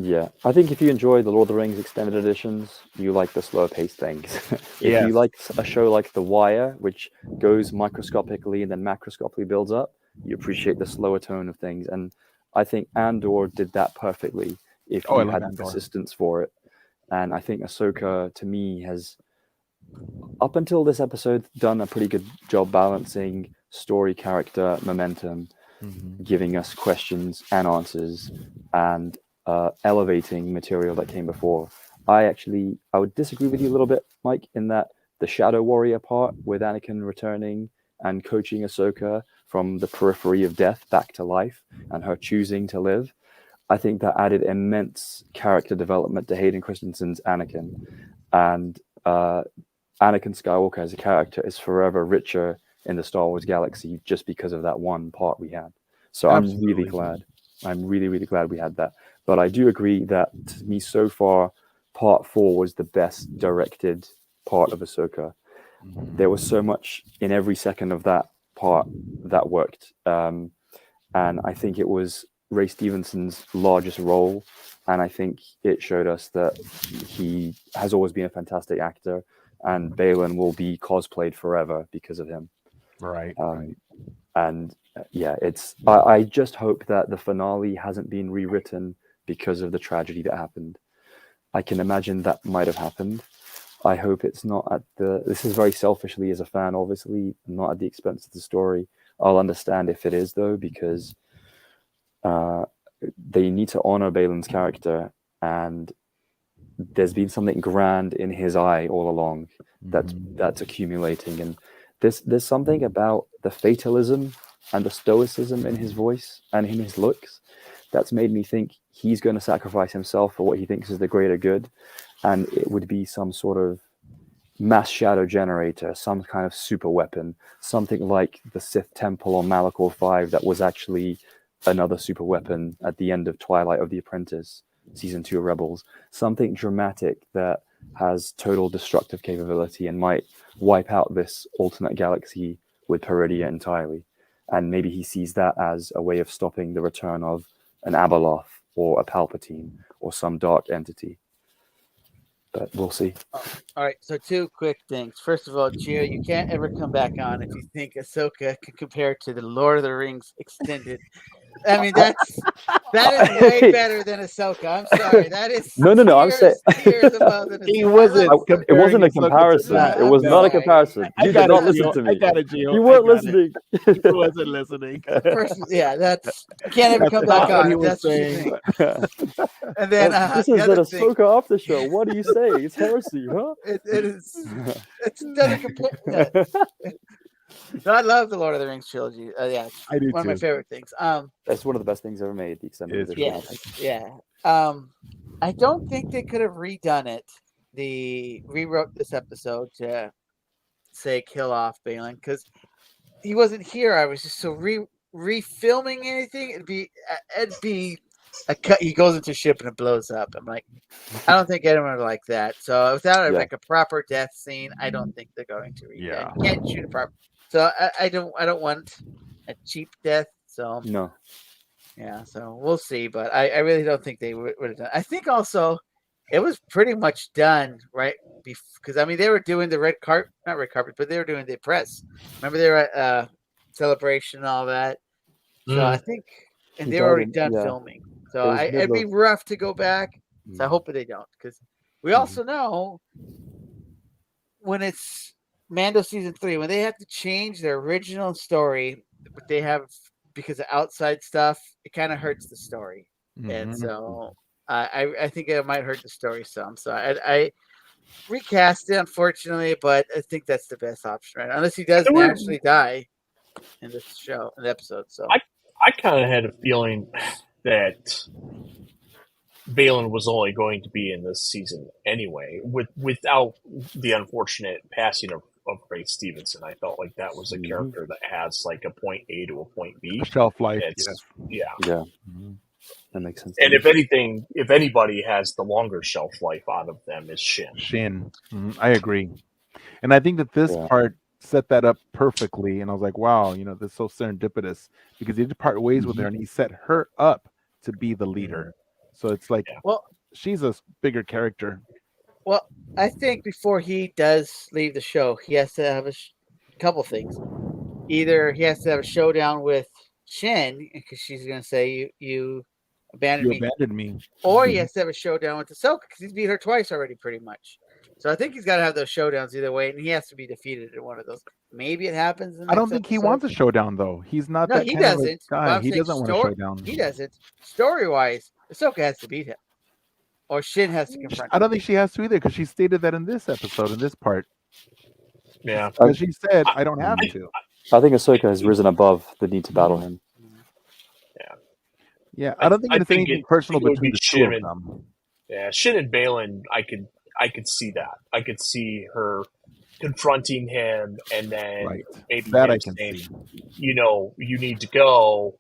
Speaker 4: Yeah, I think if you enjoy the Lord of the Rings extended editions, you like the slower paced things. If you
Speaker 2: Yes.
Speaker 4: like a show like The Wire, which goes microscopically and then macroscopically builds up, you appreciate the slower tone of things. And I think Andor did that perfectly if
Speaker 2: Oh, I
Speaker 4: you
Speaker 2: love
Speaker 4: had the
Speaker 2: Andor.
Speaker 4: persistence for it. And I think Ahsoka, to me, has, up until this episode, done a pretty good job balancing story, character, momentum,
Speaker 2: Mhm.
Speaker 4: giving us questions and answers, and elevating material that came before. I would disagree with you a little bit, Mike, in that the Shadow Warrior part with Anakin returning and coaching Ahsoka from the periphery of death back to life and her choosing to live, I think that added immense character development to Hayden Christensen's Anakin. And Anakin Skywalker as a character is forever richer in the Star Wars galaxy just because of that one part we had. So I'm really
Speaker 2: Absolutely.
Speaker 4: glad. I'm really, really glad we had that. But I do agree that to me so far, part 4 was the best directed part of Ahsoka. There was so much in every second of that part that worked. And I think it was Ray Stevenson's largest role. And I think it showed us that he has always been a fantastic actor, and Balin will be cosplayed forever because of him.
Speaker 2: Right.
Speaker 4: And yeah, I just hope that the finale hasn't been rewritten because of the tragedy that happened. I can imagine that might have happened. I hope it's not this is very selfishly as a fan, obviously, not at the expense of the story. I'll understand if it is, though, because they need to honor Balin's character, and there's been something grand in his eye all along that's accumulating, and there's something about the fatalism and the stoicism in his voice and in his looks that's made me think he's going to sacrifice himself for what he thinks is the greater good, and it would be some sort of mass shadow generator, some kind of super weapon, something like the Sith Temple on Malachor 5 that was actually another super weapon at the end of Twilight of the Apprentice, season 2 of Rebels, something dramatic that has total destructive capability and might wipe out this alternate galaxy with Peridia entirely. And maybe he sees that as a way of stopping the return of an Abeloth or a Palpatine or some dark entity. But we'll see.
Speaker 1: All right, so 2 quick things. First of all, Gio, you can't ever come back on if you think Ahsoka can compare to the Lord of the Rings extended. I mean, that is way better than Ahsoka. I'm sorry, that is
Speaker 4: No. I'm saying
Speaker 1: tears above than
Speaker 2: He
Speaker 1: Ahsoka.
Speaker 2: wasn't.
Speaker 4: it wasn't a
Speaker 2: comparing Ahsoka to
Speaker 4: comparison.
Speaker 2: that.
Speaker 4: It was
Speaker 1: I'm
Speaker 4: not a
Speaker 1: sorry.
Speaker 4: comparison.
Speaker 2: I
Speaker 4: You
Speaker 2: got
Speaker 4: did
Speaker 2: it,
Speaker 4: not listen
Speaker 2: Gio.
Speaker 4: to
Speaker 2: I
Speaker 4: me.
Speaker 2: got it, Gio.
Speaker 4: You
Speaker 2: I
Speaker 4: weren't
Speaker 2: got
Speaker 4: listening.
Speaker 2: it. He wasn't listening.
Speaker 1: First, yeah, that's you can't ever
Speaker 2: That's
Speaker 1: come back
Speaker 2: not what
Speaker 1: on
Speaker 2: he
Speaker 1: if
Speaker 2: was
Speaker 1: that's what you
Speaker 2: saying.
Speaker 1: think. And then
Speaker 4: This
Speaker 1: the
Speaker 4: is an
Speaker 1: other thing,
Speaker 4: Ahsoka after show. What are you saying? It's heresy, huh?
Speaker 1: it doesn't compare. Yeah. No, I love the Lord of the Rings trilogy. Yeah, it's
Speaker 2: I do
Speaker 1: one of my
Speaker 2: too.
Speaker 1: favorite things.
Speaker 4: It's one of the best things ever made, the extended
Speaker 2: It's
Speaker 4: edition.
Speaker 2: really
Speaker 1: Yes, I don't think they could have redone it. They rewrote this episode to say kill off Balin because he wasn't here. I was just so refilming anything. It'd be a cut. He goes into a ship and it blows up. I'm like, I don't think anyone would like that. So without
Speaker 4: Yeah.
Speaker 1: like a proper death scene, I don't think they're going to redo.
Speaker 2: Yeah.
Speaker 1: You can't shoot a proper. So I don't want a cheap death. So
Speaker 4: No.
Speaker 1: yeah, so we'll see. But I really don't think they would have done. I think also it was pretty much done right because I mean they were doing the not red carpet, but they were doing the press. Remember they were at celebration and all that. So I think, and
Speaker 4: He
Speaker 1: they were already
Speaker 4: died
Speaker 1: done
Speaker 4: yeah.
Speaker 1: filming. So
Speaker 4: It was
Speaker 1: it'd be
Speaker 4: middle
Speaker 1: rough to go back. So I
Speaker 4: of-
Speaker 1: hope they don't because we also know when it's Mando season 3 when they have to change their original story, but they have because of outside stuff, it kind of hurts the story, and so I think it might hurt the story some. So I recast it unfortunately, but I think that's the best option, right? Unless he does naturally die in this show, in the episode. So
Speaker 3: I kind of had a feeling that Balin was only going to be in this season anyway, without the unfortunate passing of Ray Stevenson. I felt like that was a character that has like a point A to a point B.
Speaker 2: Shelf life.
Speaker 3: It's,
Speaker 2: Yes.
Speaker 3: Yeah.
Speaker 4: That makes sense.
Speaker 3: And if anything, if anybody has the longer shelf life out of them, is Shin.
Speaker 2: Shin. I agree. And I think that this part set that up perfectly. And I was like, wow, this is so serendipitous because he did part ways with her and he set her up to be the leader. So it's like,
Speaker 1: well,
Speaker 2: she's a bigger character.
Speaker 1: Well, I think before he does leave the show, he has to have a couple things. Either he has to have a showdown with Shin because she's going to say you abandoned
Speaker 2: me,
Speaker 1: or he has to have a showdown with Ahsoka because he's beat her twice already, pretty much. So I think he's got to have those showdowns either way, and he has to be defeated in one of those. Maybe it happens.
Speaker 2: I don't think he wants a showdown though. He's not that kind of a guy. He doesn't want a showdown.
Speaker 1: He doesn't. Story-wise, Ahsoka has to beat him, or Shin has to confront him.
Speaker 2: I don't think she has to either because she stated that in this episode, in this part.
Speaker 3: Yeah,
Speaker 2: because she said, "I don't have to."
Speaker 4: I think Ahsoka has risen above the need to battle him.
Speaker 2: Yeah, I don't think it's anything personal between the two of them.
Speaker 3: Yeah, Shin and Balin, I could see that. I could see her confronting him, and then maybe
Speaker 2: that
Speaker 3: him
Speaker 2: I can
Speaker 3: saying,
Speaker 2: see.
Speaker 3: You need to go,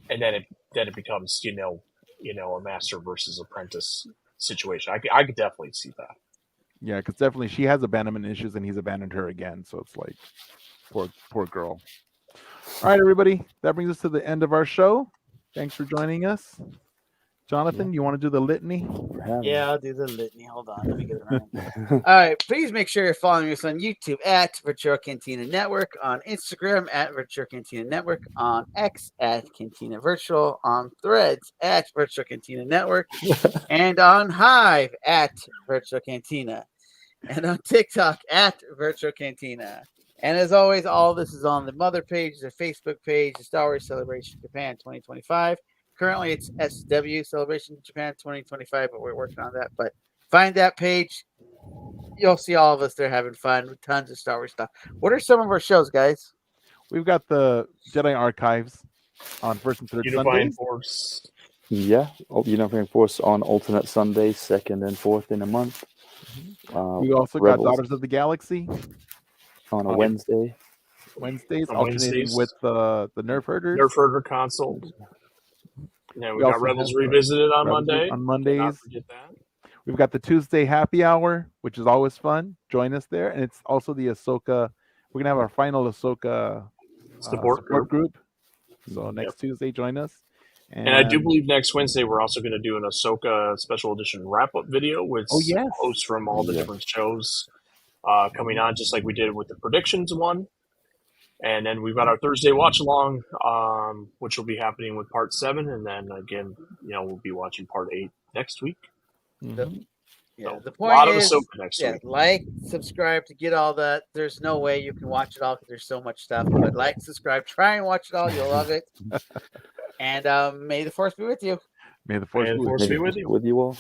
Speaker 3: and then it becomes a master versus apprentice situation. I could definitely see that.
Speaker 2: Yeah, because definitely she has abandonment issues, and he's abandoned her again. So it's like, poor girl. All right, everybody, that brings us to the end of our show. Thanks for joining us. Jonathan, you want to do the litany?
Speaker 1: Yeah, I'll do the litany. Hold on. Let me get it right. All right. Please make sure you're following us on YouTube at Virtual Cantina Network, on Instagram at Virtual Cantina Network, on X at Cantina Virtual, on Threads at Virtual Cantina Network, and on Hive at Virtual Cantina, and on TikTok at Virtual Cantina. And as always, all this is on the mother page, the Facebook page, the Star Wars Celebration Japan 2025. Currently, it's SW Celebration Japan 2025, but we're working on that. But find that page. You'll see all of us there having fun with tons of Star Wars stuff. What are some of our shows, guys?
Speaker 2: We've got the Jedi Archives on first and third
Speaker 3: Unifying
Speaker 2: Sundays.
Speaker 3: Force.
Speaker 4: Yeah, Unifying Force on alternate Sundays, second and fourth in a month.
Speaker 2: We also got Daughters of the Galaxy
Speaker 4: on a Wednesday.
Speaker 2: Alternating with the Nerf Herders.
Speaker 3: Nerf Herder console. Yeah, we
Speaker 2: We
Speaker 3: got
Speaker 2: also
Speaker 3: Rebels
Speaker 2: have,
Speaker 3: Revisited on
Speaker 2: Rebels
Speaker 3: Monday.
Speaker 2: on
Speaker 3: Cannot
Speaker 2: Mondays.
Speaker 3: forget that.
Speaker 2: We've got the Tuesday happy hour, which is always fun. Join us there, and it's also the Ahsoka. We're gonna have our final Ahsoka
Speaker 3: Support
Speaker 2: group. So
Speaker 3: Yep.
Speaker 2: next Tuesday, join us.
Speaker 3: And I do believe next Wednesday we're also going to do an Ahsoka special edition wrap-up video with
Speaker 2: yes.
Speaker 3: hosts from all the
Speaker 4: Yeah.
Speaker 3: different shows coming on, just like we did with the predictions one. And then we've got our Thursday watch along, which will be happening with part 7, and then again, we'll be watching part 8 next week.
Speaker 2: Mhm.
Speaker 1: Yeah,
Speaker 3: So,
Speaker 1: the
Speaker 3: a
Speaker 1: point
Speaker 3: lot of
Speaker 1: is,
Speaker 3: Ahsoka next week.
Speaker 1: like, subscribe to get all that. There's no way you can watch it all because there's so much stuff. But like, subscribe, try and watch it all. You'll love it. And may the force be with you.
Speaker 2: May the force
Speaker 3: And
Speaker 2: be
Speaker 3: force
Speaker 2: with
Speaker 3: be
Speaker 2: you.
Speaker 3: with you.
Speaker 4: With you all.